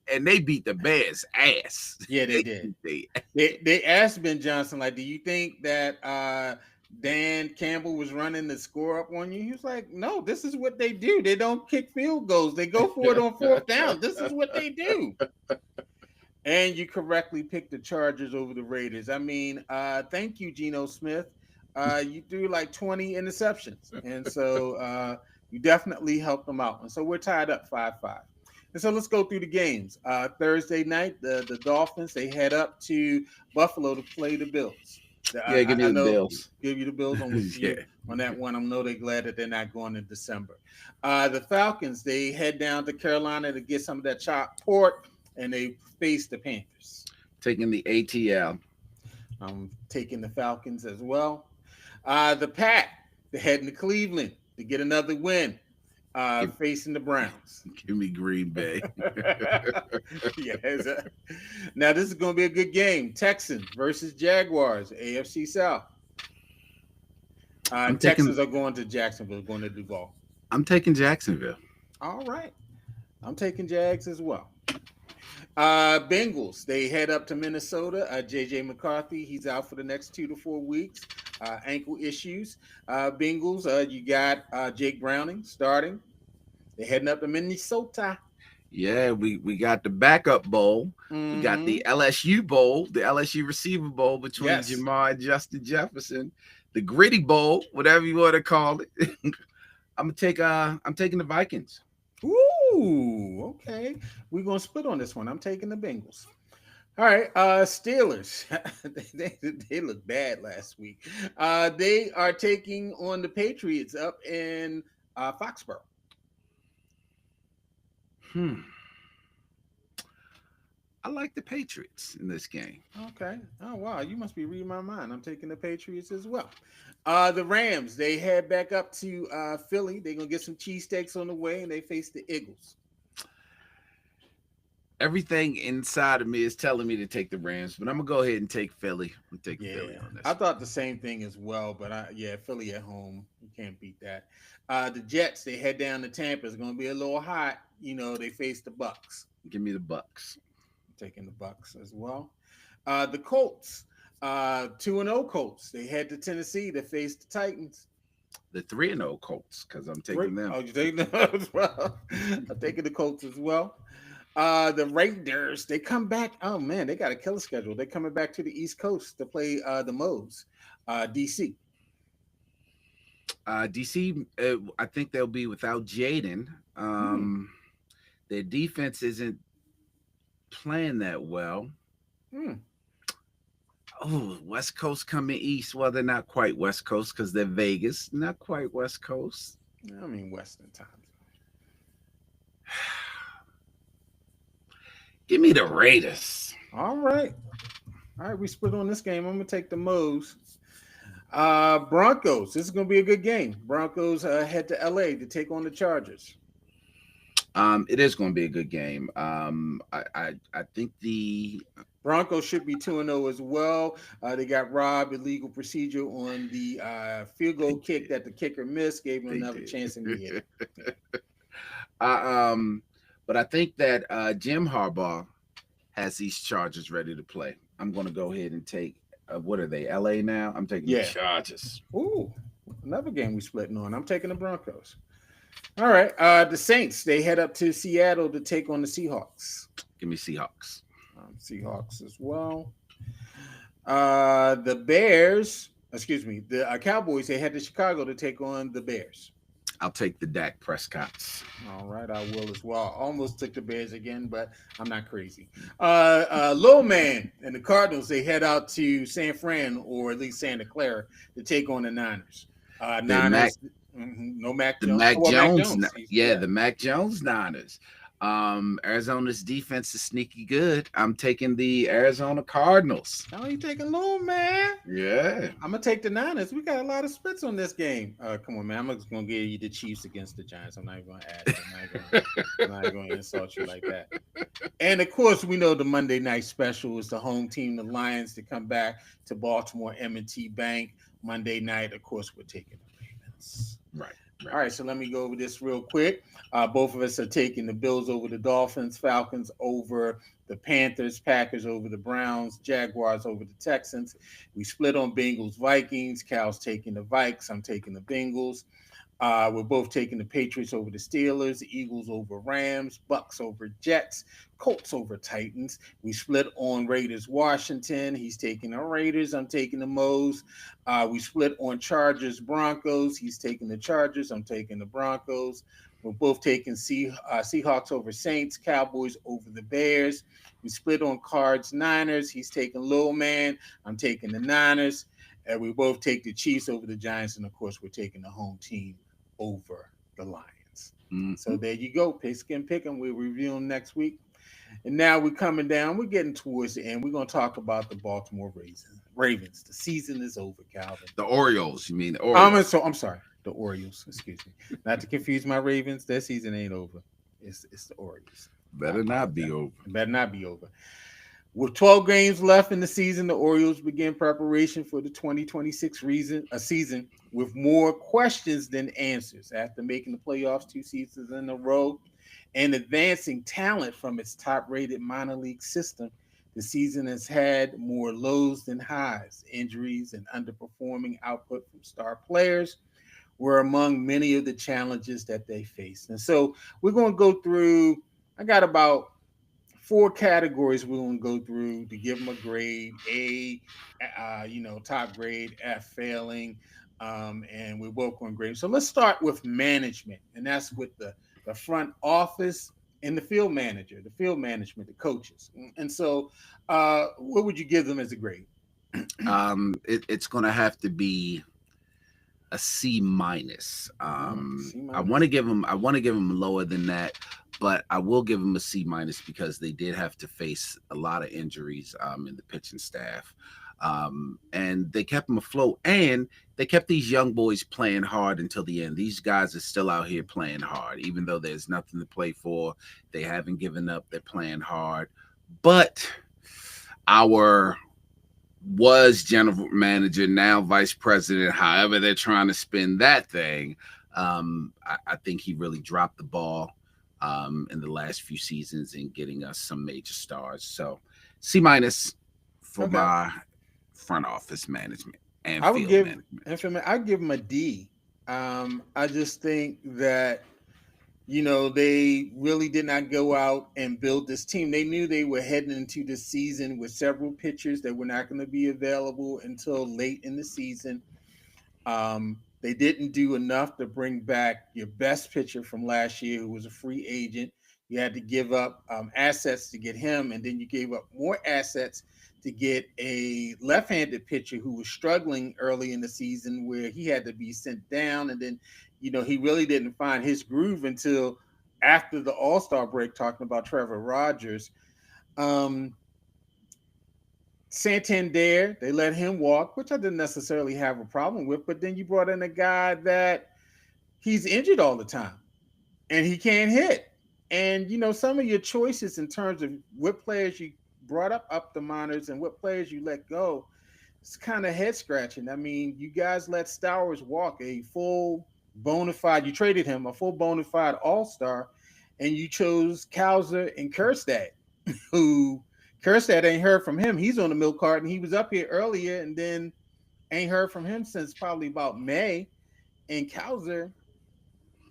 They beat the Bears' ass. Yeah, they did. They asked Ben Johnson, do you think that Dan Campbell was running the score up on you? He was like, no, this is what they do. They don't kick field goals. They go for it on fourth down. This is what they do. And you correctly picked the Chargers over the Raiders. I mean, thank you, Geno Smith. You threw 20 interceptions. And so you definitely helped them out. And so we're tied up 5-5. And so let's go through the games. Thursday night, the Dolphins, they head up to Buffalo to play the Bills. Give me the Bills. Give you the Bills on on that one. I know they're glad that they're not going in December. The Falcons, they head down to Carolina to get some of that chopped pork, and they face the Panthers. Taking the ATL. I'm taking the Falcons as well. The Pack, they're heading to Cleveland to get another win. Facing the Browns. Give me Green Bay. Now this is going to be a good game. Texans versus Jaguars, AFC South. Texans are going to Jacksonville, going to Duval. I'm taking Jacksonville. All right. I'm taking Jags as well. Bengals, they head up to Minnesota. JJ McCarthy, he's out for the next 2 to 4 weeks. Ankle issues. Bengals, you got Jake Browning starting. They're heading up to Minnesota. Yeah, we got the backup bowl. We got the LSU bowl, the LSU receiver bowl between Jamar and Justin Jefferson. The gritty bowl, whatever you want to call it. I'm taking the Vikings. Ooh, okay. We're gonna split on this one. I'm taking the Bengals. All right, Steelers. they looked bad last week. They are taking on the Patriots up in Foxborough. I like the Patriots in this game. Okay. Oh, wow. You must be reading my mind. I'm taking the Patriots as well. The Rams, they head back up to Philly. They're going to get some cheesesteaks on the way, and they face the Eagles. Everything inside of me is telling me to take the Rams, but I'm going to go ahead and take Philly. I'm taking Philly on this. I thought the same thing as well, but Philly at home. You can't beat that. The Jets, they head down to Tampa. It's going to be a little hot. They face the Bucks. Give me the Bucks. I'm taking the Bucks as well. The Colts, 2-0 Colts. They head to Tennessee to face the Titans. The 3-0 Colts, because I'm taking them. Oh, you're taking them as well. I'm taking the Colts as well. The Raiders, they come back. Oh, man, they got a killer schedule. They're coming back to the East Coast to play the Moes, DC. DC, I think they'll be without Jaden. Their defense isn't playing that well. Oh, West Coast coming east. Well, they're not quite West Coast because they're Vegas. Not quite West Coast. I mean, Western time. Give me the Raiders. All right, we split on this game. I'm going to take the Moes. Broncos. This is going to be a good game. Broncos head to LA to take on the Chargers. It is going to be a good game. I think the Broncos should be 2-0 as well. They got robbed illegal procedure on the field goal kick that the kicker missed, gave him another chance in the end. But I think that Jim Harbaugh has these Chargers ready to play. I'm going to go ahead and take what are they? LA now? I'm taking the Chargers. Ooh, another game we splitting on. I'm taking the Broncos. All right. The Saints, they head up to Seattle to take on the Seahawks. Give me Seahawks. Seahawks as well. The Bears, the Cowboys, they head to Chicago to take on the Bears. I'll take the Dak Prescotts. All right, I will as well. Almost took the Bears again, but I'm not crazy. Lil Man and the Cardinals, they head out to San Fran, or at least Santa Clara, to take on the Niners. Niners. No Mac Jones. Mac Jones. The Mac Jones Niners. Arizona's defense is sneaky good. I'm taking the Arizona Cardinals. Oh, you taking Lil Man? Yeah. I'm gonna take the Niners. We got a lot of splits on this game. Come on, man. I'm just gonna give you the Chiefs against the Giants. I'm not even gonna add. I'm not gonna insult you like that. And of course, we know the Monday night special is the home team, the Lions, to come back to Baltimore M&T Bank Monday night. Of course, we're taking the Ravens. Right. All right, so let me go over this real quick. Both of us are taking the Bills over the Dolphins, Falcons over the Panthers, Packers over the Browns, Jaguars over the Texans. We split on Bengals, Vikings. Cal's taking the Vikes. I'm taking the Bengals. We're both taking the Patriots over the Steelers, the Eagles over Rams, Bucks over Jets, Colts over Titans. We split on Raiders, Washington. He's taking the Raiders. I'm taking the Moes. We split on Chargers, Broncos. He's taking the Chargers. I'm taking the Broncos. We're both taking Seahawks over Saints, Cowboys over the Bears. We split on Cards, Niners. He's taking Lil Man. I'm taking the Niners. And we both take the Chiefs over the Giants, and of course, we're taking the home team over the Lions. Mm-hmm. So there you go, Pigskin Pick, and we'll review them next week. And now we're coming down. We're getting towards the end. We're going to talk about the Baltimore Ravens. The season is over, Calvin. The Orioles, you mean the Orioles? I'm sorry, the Orioles. Excuse me. Not to confuse my Ravens. Their season ain't over. It's the Orioles. Better not be over. Better not be over. With 12 games left in the season, the Orioles begin preparation for the 2026 season with more questions than answers. After making the playoffs 2 seasons in a row and advancing talent from its top-rated minor league system, the season has had more lows than highs. Injuries and underperforming output from star players were among many of the challenges that they faced. And so we're going to go through, I got about 4 categories we're going to go through to give them a grade: A, top grade, F, failing, and we're both going to grade. So let's start with management, and that's with the front office and the field manager, the the coaches. And so what would you give them as a grade? It's going to have to be a C-. C-. I want to give them lower than that, but I will give them a C- because they did have to face a lot of injuries in the pitching staff. And they kept them afloat, and they kept these young boys playing hard until the end. These guys are still out here playing hard, even though there's nothing to play for. They haven't given up. They're playing hard. But our general manager, now vice president, however they're trying to spin that thing, I think he really dropped the ball in the last few seasons in getting us some major stars. So C- for my front office management and field management. I'd give him a D. I just think that, they really did not go out and build this team. They knew they were heading into the season with several pitchers that were not going to be available until late in the season. They didn't do enough to bring back your best pitcher from last year, who was a free agent. You had to give up assets to get him, and then you gave up more assets to get a left-handed pitcher who was struggling early in the season, where he had to be sent down, and then he really didn't find his groove until after the All-Star break, talking about Trevor Rogers. Santander, they let him walk, which I didn't necessarily have a problem with, but then you brought in a guy that he's injured all the time and he can't hit. And, some of your choices in terms of what players you brought up the minors and what players you let go, it's kind of head scratching. I mean, you guys let Stowers walk, a full bona fide, you traded him, a full bona fide all-star, and you chose Cowser and Kjerstad, who Kjerstad ain't heard from him. He's on the milk carton. He was up here earlier and then ain't heard from him since probably about May. And Cowser,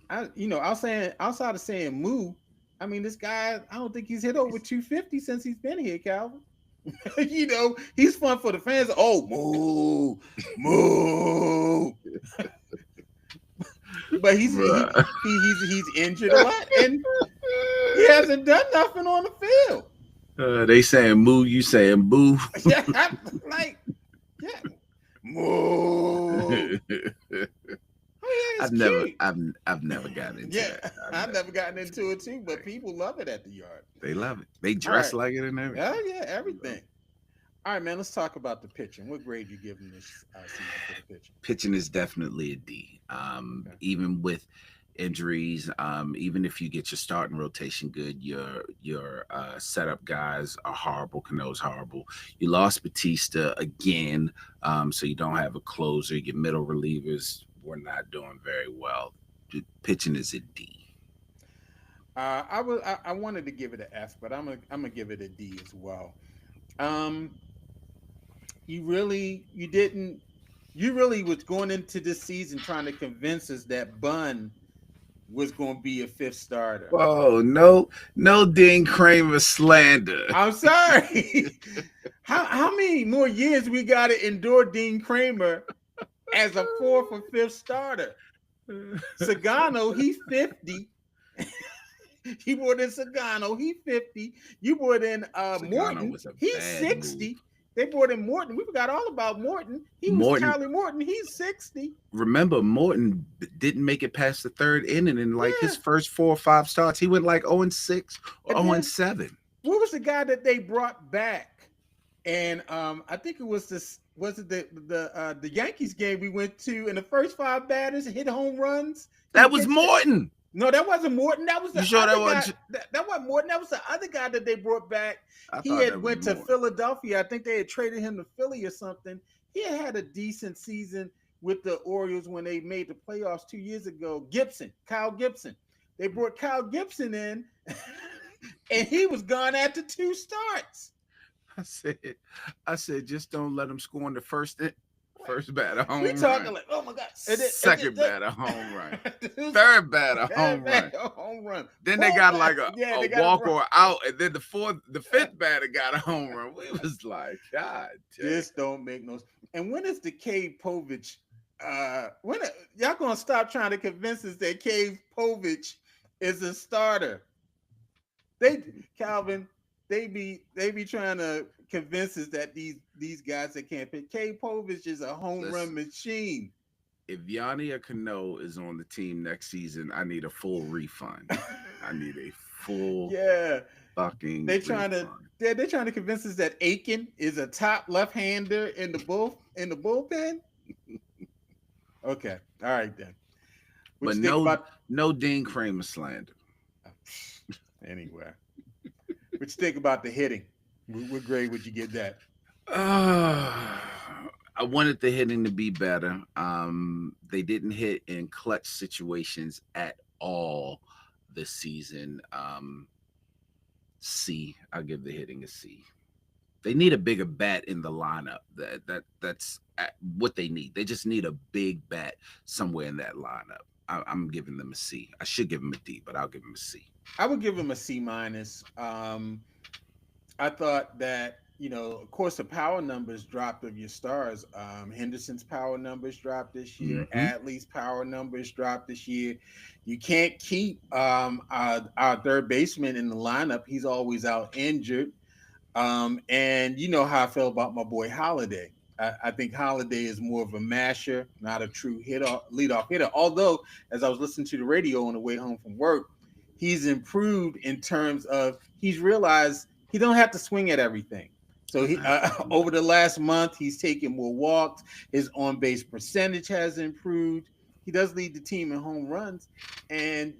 outside of saying moo, I mean, this guy, I don't think he's hit over 250 since he's been here, Calvin. He's fun for the fans. Oh, moo. But he's injured a lot, and he hasn't done nothing on the field. They saying moo, you saying boo. Yeah, moo. Oh, yeah, I've never gotten into that. I've never gotten into it too, but people love it at the yard. They love it. They dress like it and everything. Oh yeah, everything. All right, man. Let's talk about the pitching. What grade you giving this season for the pitching? Pitching is definitely a D. Even with injuries, even if you get your starting rotation good, your setup guys are horrible. Cano's horrible. You lost Batista again, so you don't have a closer. Your middle relievers were not doing very well. Pitching is a D. I wanted to give it an F, but I'm gonna give it a D as well. You really was going into this season trying to convince us that Bunn was going to be a 5th starter. Oh, no Dean Kramer slander. I'm sorry. How many more years we got to endure Dean Kramer as a 4th or 5th starter? Sagano, he's 50. You brought in Sagano, he's 50. You brought in Morton, he's 60. Move. They brought in Morton. We forgot all about Morton. Was Tyler Morton. He's 60. Remember, Morton didn't make it past the third inning in his first 4 or 5 starts. He went like 0-6 or 0-7. What was the guy that they brought back? And I think it was the Yankees game we went to, and the first 5 batters hit home runs. That was Morton. No, that wasn't Morton. That was the other guy. That wasn't Morton. That was the other guy that they brought back. He had went to Philadelphia. I think they had traded him to Philly or something. He had a decent season with the Orioles when they made the playoffs 2 years ago. Kyle Gibson. They brought Kyle Gibson in, and he was gone after 2 starts. I said, just don't let him score in the first batter home run. We talking like, oh my God. Second batter home run. Third batter home run. Then they got like a walk or out, and then the fifth batter got a home run. We was like, God, this don't make no sense. And when is the Cave Povich? When y'all gonna stop trying to convince us that Cave Povich is a starter? Calvin, they be trying to convince us that these guys that can't pitch. Cave Povich is a home run machine. If Yanni Cano is on the team next season, I need a full refund. I need a full fucking. They're trying to convince us that Aiken is a top left-hander in the bullpen. Okay, all right then. But no Dean Kramer slander. Anyway, what you think about the hitting? What grade would you give that? I wanted the hitting to be better. They didn't hit in clutch situations at all this season. C. I'll give the hitting a C. They need a bigger bat in the lineup. That's what they need. They just need a big bat somewhere in that lineup. I'm giving them a C. I should give them a D, but I'll give them a C. I would give them a C-. I thought that, of course, the power numbers dropped of your stars. Henderson's power numbers dropped this year. Mm-hmm. Adley's power numbers dropped this year. You can't keep our third baseman in the lineup. He's always out injured. And you know how I feel about my boy Holiday. I think Holiday is more of a masher, not a true leadoff hitter. Although, as I was listening to the radio on the way home from work, he's improved in terms of he's realized he don't have to swing at everything. So he over the last month, he's taken more walks. His on-base percentage has improved. He does lead the team in home runs.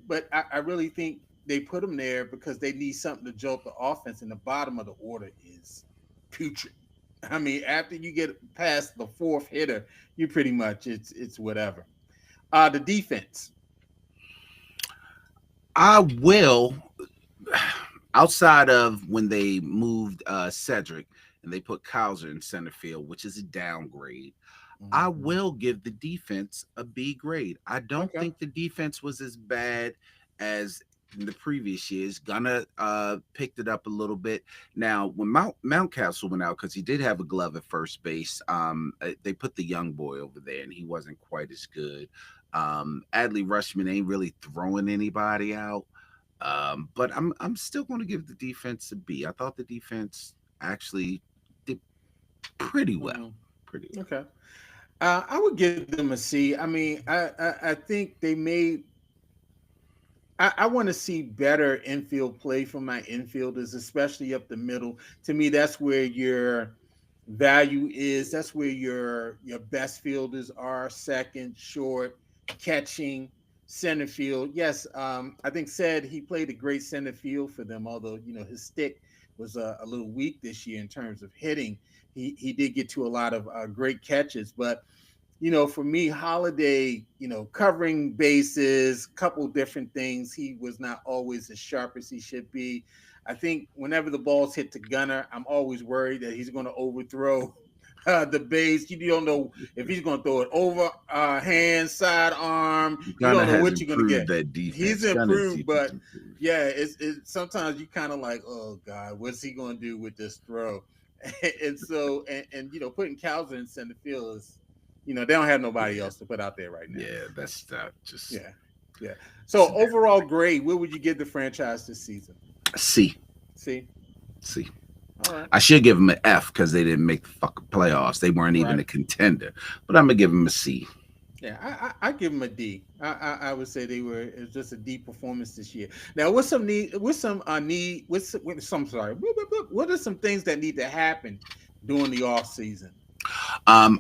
But I really think they put him there because they need something to jolt the offense, and the bottom of the order is putrid. I mean, after you get past the 4th hitter, you pretty much it's whatever. The defense. I will, outside of when they moved Cedric and they put Cowser in center field, which is a downgrade, I will give the defense a B grade. I don't think the defense was as bad as in the previous years. Gunnar picked it up a little bit. Now, when Mountcastle went out, because he did have a glove at first base, they put the young boy over there, and he wasn't quite as good. Adley Rutschman ain't really throwing anybody out. But I'm still going to give the defense a B. I thought the defense actually did pretty well. Okay. I would give them a C. I mean, I think they made – I want to see better infield play from my infielders, especially up the middle. To me, that's where your value is. That's where your best fielders are: second, short, catching, center field. Yes, I think he played a great center field for them, although, his stick was a little weak this year in terms of hitting. He did get to a lot of great catches, but for me, Holiday, covering bases, couple different things. He was not always as sharp as he should be. I think whenever the ball's hit to Gunnar, I'm always worried that he's going to overthrow the base. You don't know if he's going to throw it over hand, side arm. You don't know what you're going to get. He's improved, but it's sometimes you kind of like, oh God, what's he going to do with this throw? And so, putting Cowser in center field is, they don't have nobody else to put out there right now. Yeah, that's just. Yeah. So overall grade, what would you give the franchise this season? C. C. All right. I should give them an F because they didn't make the fucking playoffs. They weren't even a contender. But I'm gonna give them a C. Yeah, I give them a D. I would say it was just a D performance this year. Now, what's some need? What's some need? What's some sorry? What are some things that need to happen during the off season? I'm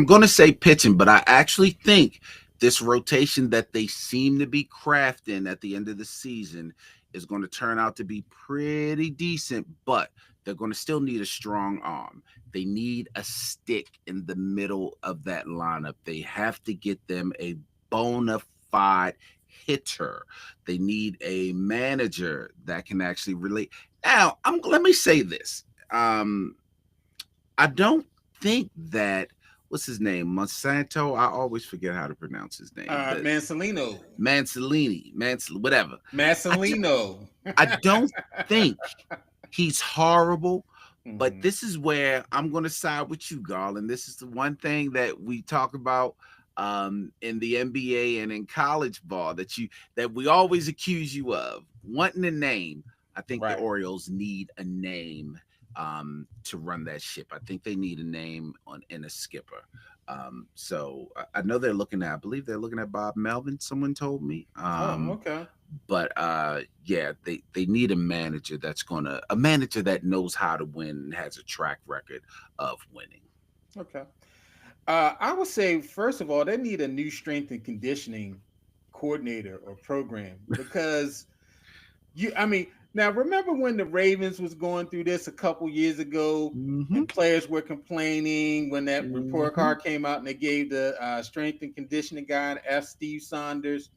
going to say pitching, but I actually think this rotation that they seem to be crafting at the end of the season is going to turn out to be pretty decent, but they're going to still need a strong arm. They need a stick in the middle of that lineup. They have to get them a bona fide hitter. They need a manager that can actually relate. Now, let me say this. I don't think that what's his name? Monsanto. I always forget how to pronounce his name. Mansolino. Whatever. Mansolino. I don't think he's horrible, but this is where I'm going to side with you, Garland. This is the one thing that we talk about in the NBA and in college ball that we always accuse you of wanting a name. I think the Orioles need a name to run that ship. I think they need a name and a skipper. So I know I believe they're looking at Bob Melvin. Someone told me. Okay. But yeah, they need a manager a manager that knows how to win and has a track record of winning. Okay. I would say, first of all, they need a new strength and conditioning coordinator or program because now remember when the Ravens was going through this a couple years ago and players were complaining when that report card came out and they gave the strength and conditioning guy an F, Steve Sanders,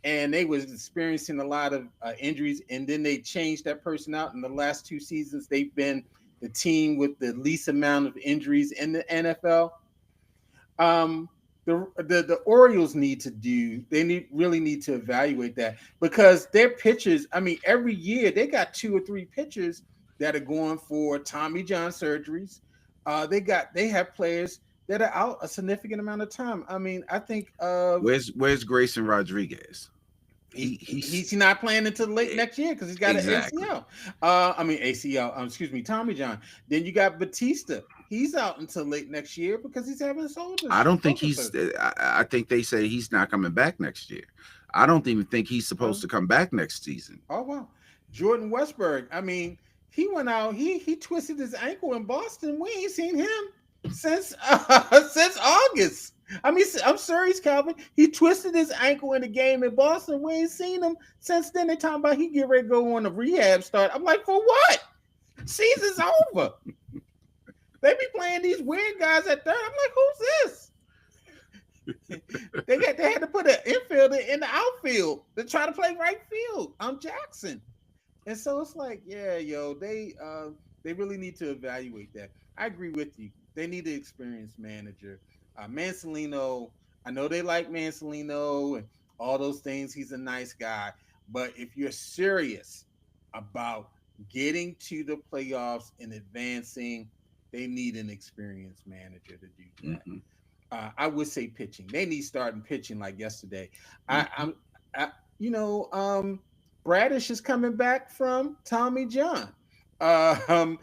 and they was experiencing a lot of injuries, and then they changed that person out. In the last 2 seasons, they've been the team with the least amount of injuries in the NFL. The Orioles really need to evaluate that because their pitchers, every year they got 2 or 3 pitchers that are going for Tommy John surgeries. They have players that are out a significant amount of time. I think where's Grayson Rodriguez? He's not playing until late next year because he's got an ACL. ACL. Excuse me, Tommy John. Then you got Batista. He's out until late next year because he's having a shoulder. I don't think I think they say he's not coming back next year. I don't even think he's supposed to come back next season. Oh wow, Jordan Westberg. He went out. He twisted his ankle in Boston. We ain't seen him since August. I'm serious, Calvin. He twisted his ankle in the game in Boston. We ain't seen him since then. They talking about he get ready to go on a rehab start. I'm like, for what? Season's over. They be playing these weird guys at third. I'm like, who's this? They had to put an infielder in the outfield to try to play right field. I'm Jackson. And so it's like, yeah, they really need to evaluate that. I agree with you. They need an experienced manager. Mansolino, I know they like Mansolino and all those things. He's a nice guy. But if you're serious about getting to the playoffs and advancing, they need an experienced manager to do that. I would say pitching. They need starting pitching like yesterday. Bradish is coming back from Tommy John. You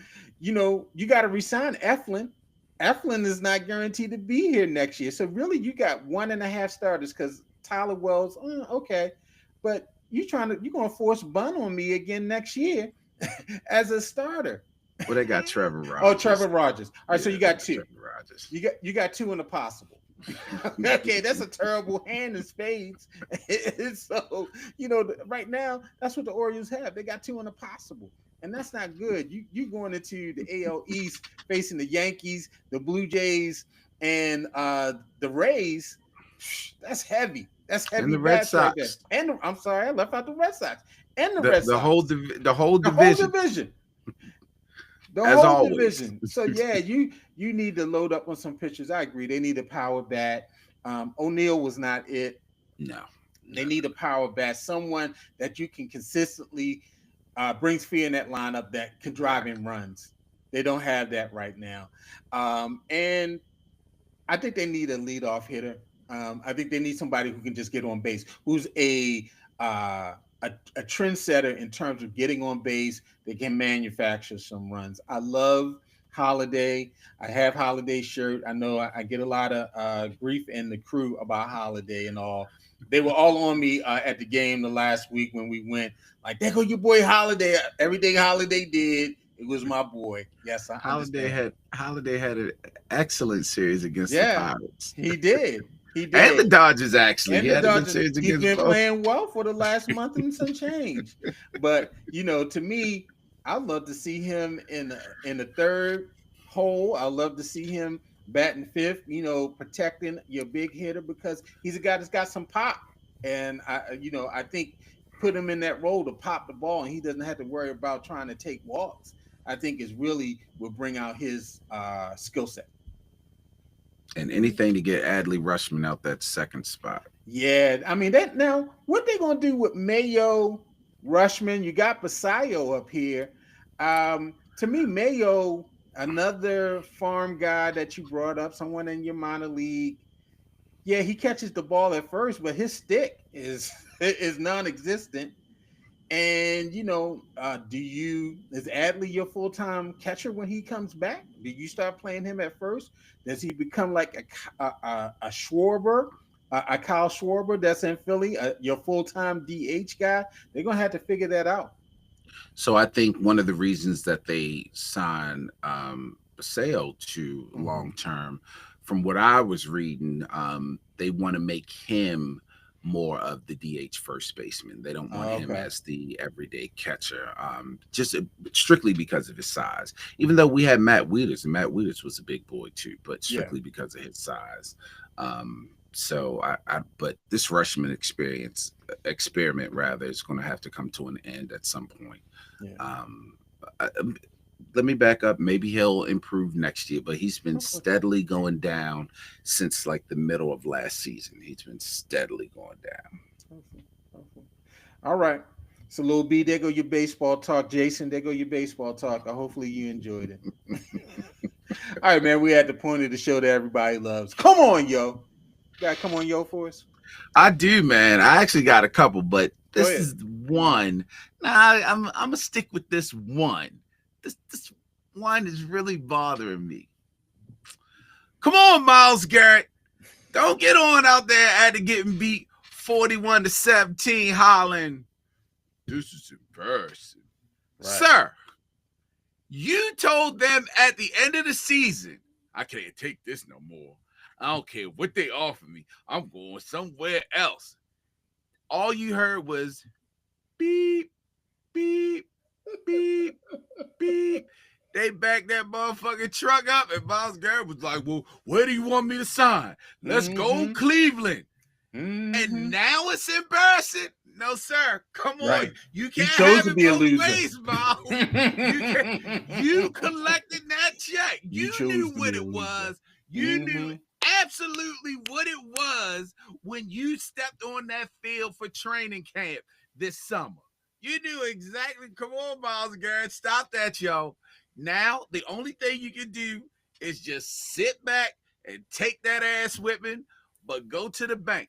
got to resign Eflin. Eflin is not guaranteed to be here next year. So really, you got 1.5 starters because Tyler Wells, okay, but you're going to force Bunn on me again next year as a starter. Well, they got Trevor Rogers. Oh, Trevor Rogers. All right, so you got 2. Trevor Rogers. You got 2 in the possible. Okay, that's a terrible hand in spades. So right now that's what the Orioles have. They got 2 in the possible. And that's not good. You going into the AL East facing the Yankees, the Blue Jays, and the Rays. That's heavy. That's heavy. And the Red Sox. Right and I'm sorry, I left out the Red Sox. And the Red Sox. The whole division. The whole division. So yeah, you need to load up on some pitchers. I agree. They need a power bat. O'Neill was not it. No. They need a power bat. Someone that you can consistently brings fear in that lineup that can drive in runs. They don't have that right now. And I think they need a leadoff hitter. I think they need somebody who can just get on base, who's a a trendsetter in terms of getting on base. They can manufacture some runs. I love Holiday. I have Holiday shirt. I know I get a lot of grief in the crew about Holiday and all. They were all on me at the game the last week when we went. Like, there go your boy Holiday. Everything Holiday did, it was my boy. Yes, I understand. Holiday had an excellent series against the Yeah, Pirates. he did. He And the did. Dodgers, actually. And He the had a good Dodgers, series he's against been both. playing well for the last month and some change. But to me, I'd love to see him in the third hole. I'd love to see him batting fifth. Protecting your big hitter because he's a guy that's got some pop. And I think put him in that role to pop the ball, and he doesn't have to worry about trying to take walks. I think is really will bring out his skill set. And anything to get Adley Rutschman out that second spot. Yeah, I mean that. Now, what they gonna do with Mayo, Rutschman? You got Basayo up here. To me, Mayo, another farm guy that you brought up, someone in your minor league. Yeah, he catches the ball at first, but his stick is is non-existent. And is Adley your full-time catcher when he comes back? Do you start playing him at first? Does he become like a Schwarber, a Kyle Schwarber that's in Philly, your full-time DH guy? They're gonna have to figure that out. So I think one of the reasons that they sign Sale to long-term, from what I was reading, they want to make him more of the DH first baseman. They don't want him as the everyday catcher, just strictly because of his size. Even though we had Matt Wieters, and Matt Wieters was a big boy too, but strictly because of his size. But this Rutschman experiment rather is going to have to come to an end at some point. Yeah. Let me back up. Maybe he'll improve next year, but he's been steadily going down since like the middle of last season. He's been steadily going down. All right. So, Lil B, there go your baseball talk. Jason, there go your baseball talk. Hopefully you enjoyed it. All right, man. We at the point of the show that everybody loves. Come on, yo. You got come on, yo, for us? I do, man. I actually got a couple, but this is one. Nah, I'm gonna stick with this one. This one is really bothering me. Come on, Myles Garrett. Don't get on out there after getting beat 41-17, hollering, this is embarrassing. Right. Sir, you told them at the end of the season, I can't take this no more. I don't care what they offer me. I'm going somewhere else. All you heard was beep, beep, beep, beep. They backed that motherfucking truck up, and Myles Garrett was like, well, where do you want me to sign? Let's go Cleveland. And now it's embarrassing. No, sir. Come on. You can't have it both ways, Myles. You collected that check. You knew what it was. You knew absolutely what it was when you stepped on that field for training camp this summer. You knew exactly. Come on, Myles Garrett. Stop that, yo. Now, the only thing you can do is just sit back and take that ass whipping, but go to the bank.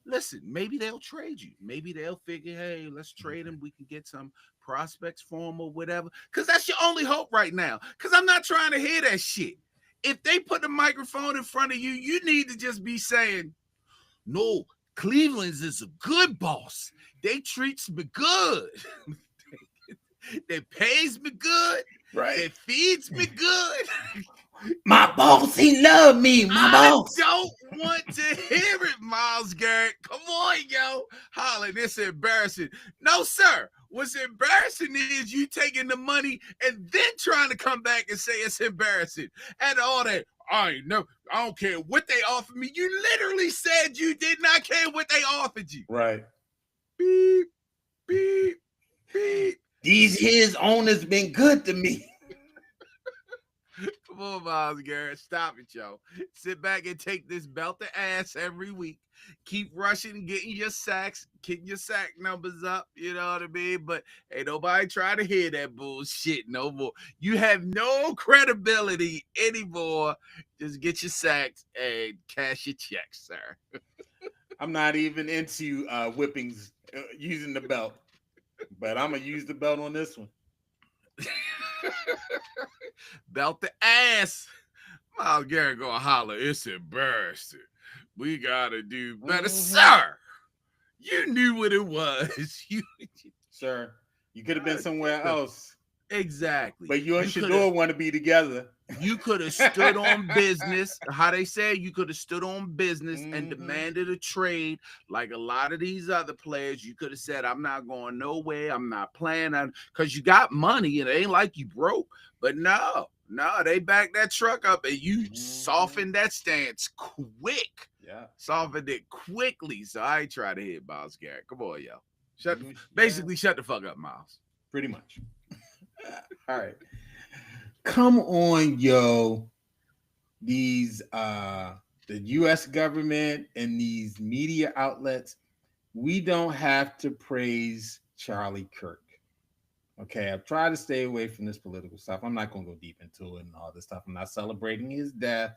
Listen, maybe they'll trade you. Maybe they'll figure, hey, let's trade him. We can get some prospects for him or whatever. Because that's your only hope right now. Because I'm not trying to hear that shit. If they put the microphone in front of you, you need to just be saying, no, Cleveland's is a good boss. They treats me good. They pays me good. Right. It feeds me good. My boss, he loved me. My boss. I don't want to hear it, Myles Garrett. Come on, yo. Hollering, it's embarrassing. No, sir. What's embarrassing is you taking the money and then trying to come back and say it's embarrassing. And all that, I don't care what they offered me. You literally said you did not care what they offered you. Right. Beep, beep, beep. These his owners been good to me. Come on, Myles Garrett. Stop it, yo. Sit back and take this belt to ass every week. Keep rushing, getting your sacks, getting your sack numbers up. You know what I mean? But ain't nobody trying to hear that bullshit no more. You have no credibility anymore. Just get your sacks and cash your checks, sir. I'm not even into whippings using the belt. But I'm gonna use the belt on this one. Belt the ass. Myles Garrett gonna holler, it's embarrassing. We gotta do better. Sir, you knew what it was. Sir, you could have been somewhere else. Exactly. But you and Shedeur want to be together. You could have stood on business. How they say, you could have stood on business and demanded a trade like a lot of these other players. You could have said, I'm not going nowhere. I'm not playing. Because you got money and it ain't like you broke. But no, they backed that truck up and you softened that stance quick. Yeah. Softened it quickly. So I ain't trying to hit Myles Garrett. Come on, yo. Basically, shut the fuck up, Myles. Pretty much. All right. Come on, yo. These the US government and these media outlets, we don't have to praise Charlie Kirk. Okay, I've tried to stay away from this political stuff. I'm not going to go deep into it and all this stuff. I'm not celebrating his death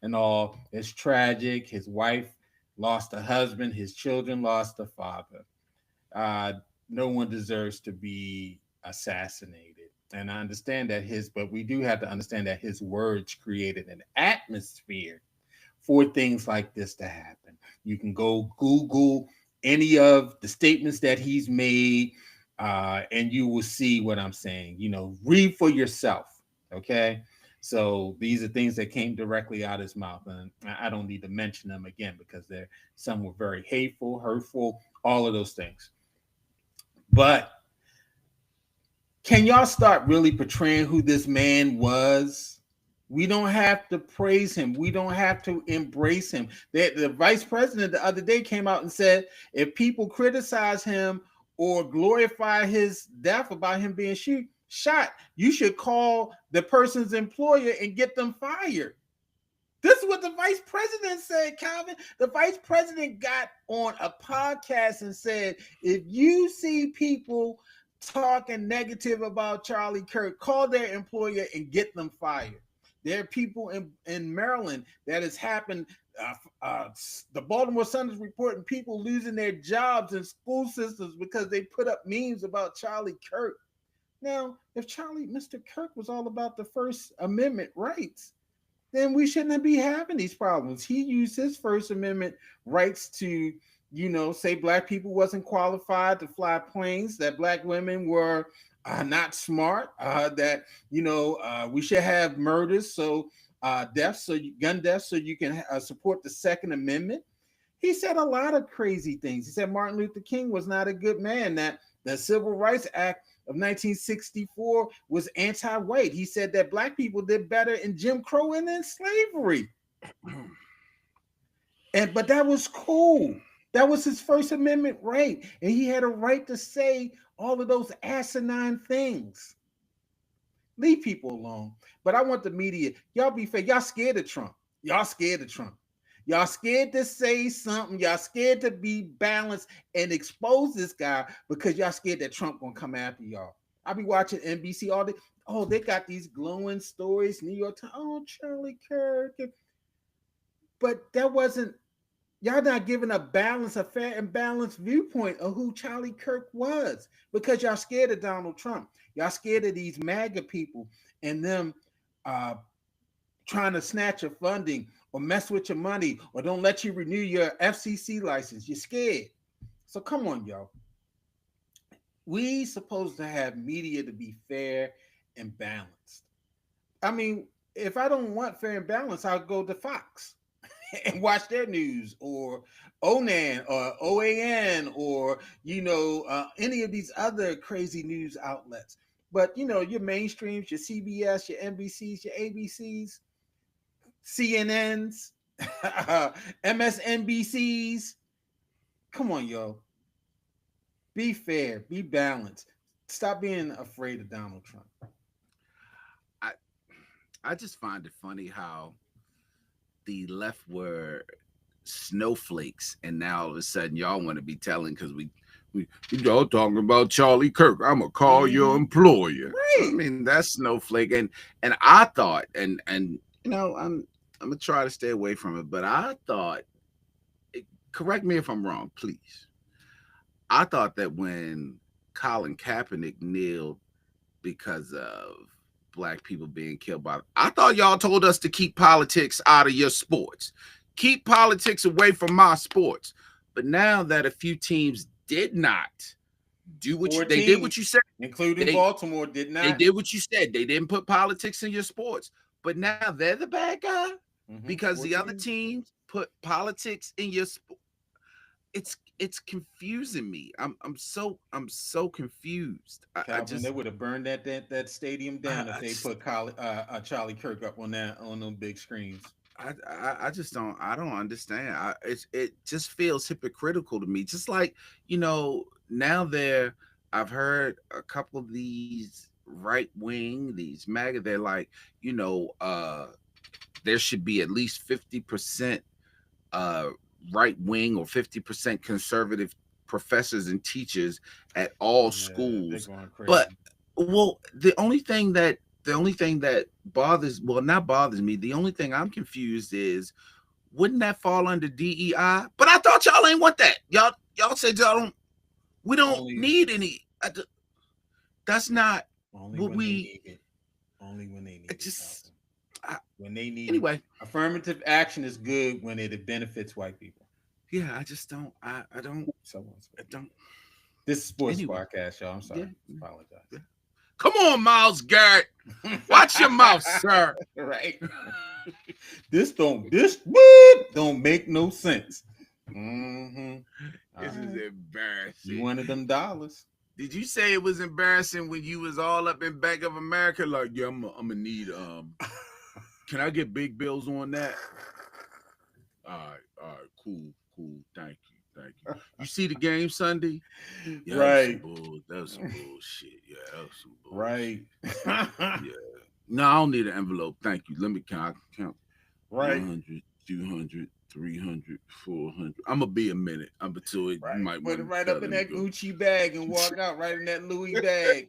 and all. It's tragic. His wife lost a husband. His children lost a father. No one deserves to be assassinated. And I understand that but we do have to understand that his words created an atmosphere for things like this to happen. You can go Google any of the statements that he's made, and you will see what I'm saying. Read for yourself. Okay. So these are things that came directly out of his mouth. And I don't need to mention them again because some were very hateful, hurtful, all of those things. But can y'all start really portraying who this man was? We don't have to praise him. We don't have to embrace him. The vice president the other day came out and said, if people criticize him or glorify his death about him being shot, you should call the person's employer and get them fired. This is what the vice president said, Calvin. The vice president got on a podcast and said, if you see people talking negative about Charlie Kirk, call their employer and get them fired. There are people in Maryland that has happened. The Baltimore Sun is reporting people losing their jobs in school systems because they put up memes about Charlie Kirk. Now, if Mr. Kirk was all about the First Amendment rights, then we shouldn't be having these problems. He used his First Amendment rights to, say Black people wasn't qualified to fly planes, that Black women were not smart, that, we should have murders, gun deaths, so you can support the Second Amendment. He said a lot of crazy things. He said Martin Luther King was not a good man, that the Civil Rights Act of 1964 was anti-white. He said that Black people did better in Jim Crow and in slavery. But that was cool. That was his First Amendment right. And he had a right to say all of those asinine things. Leave people alone. But I want the media, y'all be fair. Y'all scared of Trump. Y'all scared to say something. Y'all scared to be balanced and expose this guy because y'all scared that Trump gonna come after y'all. I be watching NBC all day. Oh, they got these glowing stories, New York Times. Oh, Charlie Kirk. But that wasn't, y'all not giving a fair and balanced viewpoint of who Charlie Kirk was because y'all scared of Donald Trump. Y'all scared of these MAGA people and them trying to snatch your funding or mess with your money or don't let you renew your FCC license. You're scared. So come on, y'all. We supposed to have media to be fair and balanced. I mean, if I don't want fair and balanced, I'll go to Fox and watch their news, or ONAN or OAN, or any of these other crazy news outlets. But your mainstreams, your CBS, your NBCs, your ABCs, CNNs, MSNBCs. Come on, yo. Be fair, be balanced. Stop being afraid of Donald Trump. I just find it funny how the left were snowflakes, and now all of a sudden y'all want to be telling because we y'all talking about Charlie Kirk. I'm gonna call your employer. Right. I mean, that's snowflake, and I thought, and I'm gonna try to stay away from it, but I thought, correct me if I'm wrong, please. I thought that when Colin Kaepernick kneeled because of black people being killed by. I thought y'all told us to keep politics out of your sports. Keep politics away from my sports. But now that a few teams did not do what they did what you said, including Baltimore did not. They did what you said. They didn't put politics in your sports. But now they're the bad guy because the other teams put politics in your sport. It's confusing me. I'm so confused. They would have burned that stadium down if they put Charlie Kirk up on them big screens. I just don't understand. It just feels hypocritical to me. Just like, now I've heard a couple of these right wing, these MAGA, they're like, there should be at least 50% right wing or 50% conservative professors and teachers at all schools. But the only thing that not bothers me, the only thing I'm confused is, wouldn't that fall under DEI? But I thought y'all ain't want that. Y'all said we don't need any. That's not what we need it. Only when they need it. When they need anyway. Affirmative action is good when it benefits white people. Yeah, I just don't. I don't. This is sports podcast, y'all. I'm sorry. I apologize. Yeah. Come on, Myles Garrett. Watch your mouth, sir. Right. This don't make no sense. This is embarrassing. You wanted them dollars. Did you say it was embarrassing when you was all up in Bank of America? Like, yeah, I'm gonna need can I get big bills on that? All right, cool. Thank you. You see the game Sunday? Yeah, right. That was some bullshit. Yeah, that was some bullshit. Right. Yeah. No, I don't need an envelope. Thank you. Let me count. Right. 100, 200, 300, 400. I'm gonna be a minute. I'm until it might put it right up in that Gucci bag and walk out right in that Louis bag.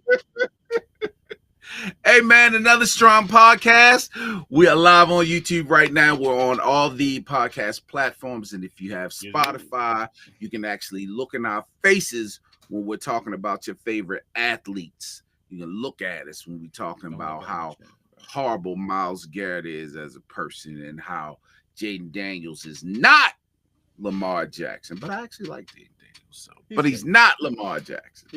Hey man, another strong podcast. We are live on YouTube right now. We're on all the podcast platforms, and if you have Spotify, you can actually look in our faces when we're talking about your favorite athletes. You can look at us when we're talking about how horrible Myles Garrett is as a person and how Jaden Daniels is not Lamar Jackson. But I actually like Jaden Daniels, but he's not Lamar Jackson.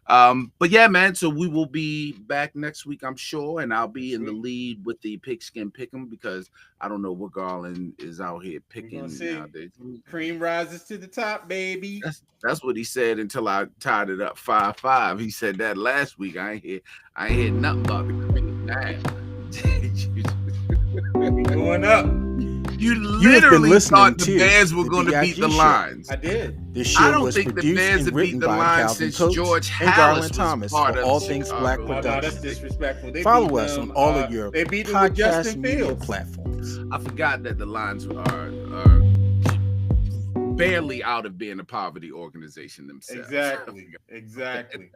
But yeah, man, so we will be back next week, I'm sure, and I'll be in the lead with the Pigskin Pick'em because I don't know what Garland is out here picking nowadays. Cream rises to the top, baby. That's what he said until I tied it up 5-5. He said that last week. I ain't hear nothing about the cream now. Going up. You literally thought the Bears were going to beat the Lions. I did. This show was produced and written by Calvin Coates and Garland Thomas for All Things Black Productions. That's disrespectful. Follow us on all of your podcast media platforms. I forgot that the Lions are barely out of being a poverty organization themselves. Exactly.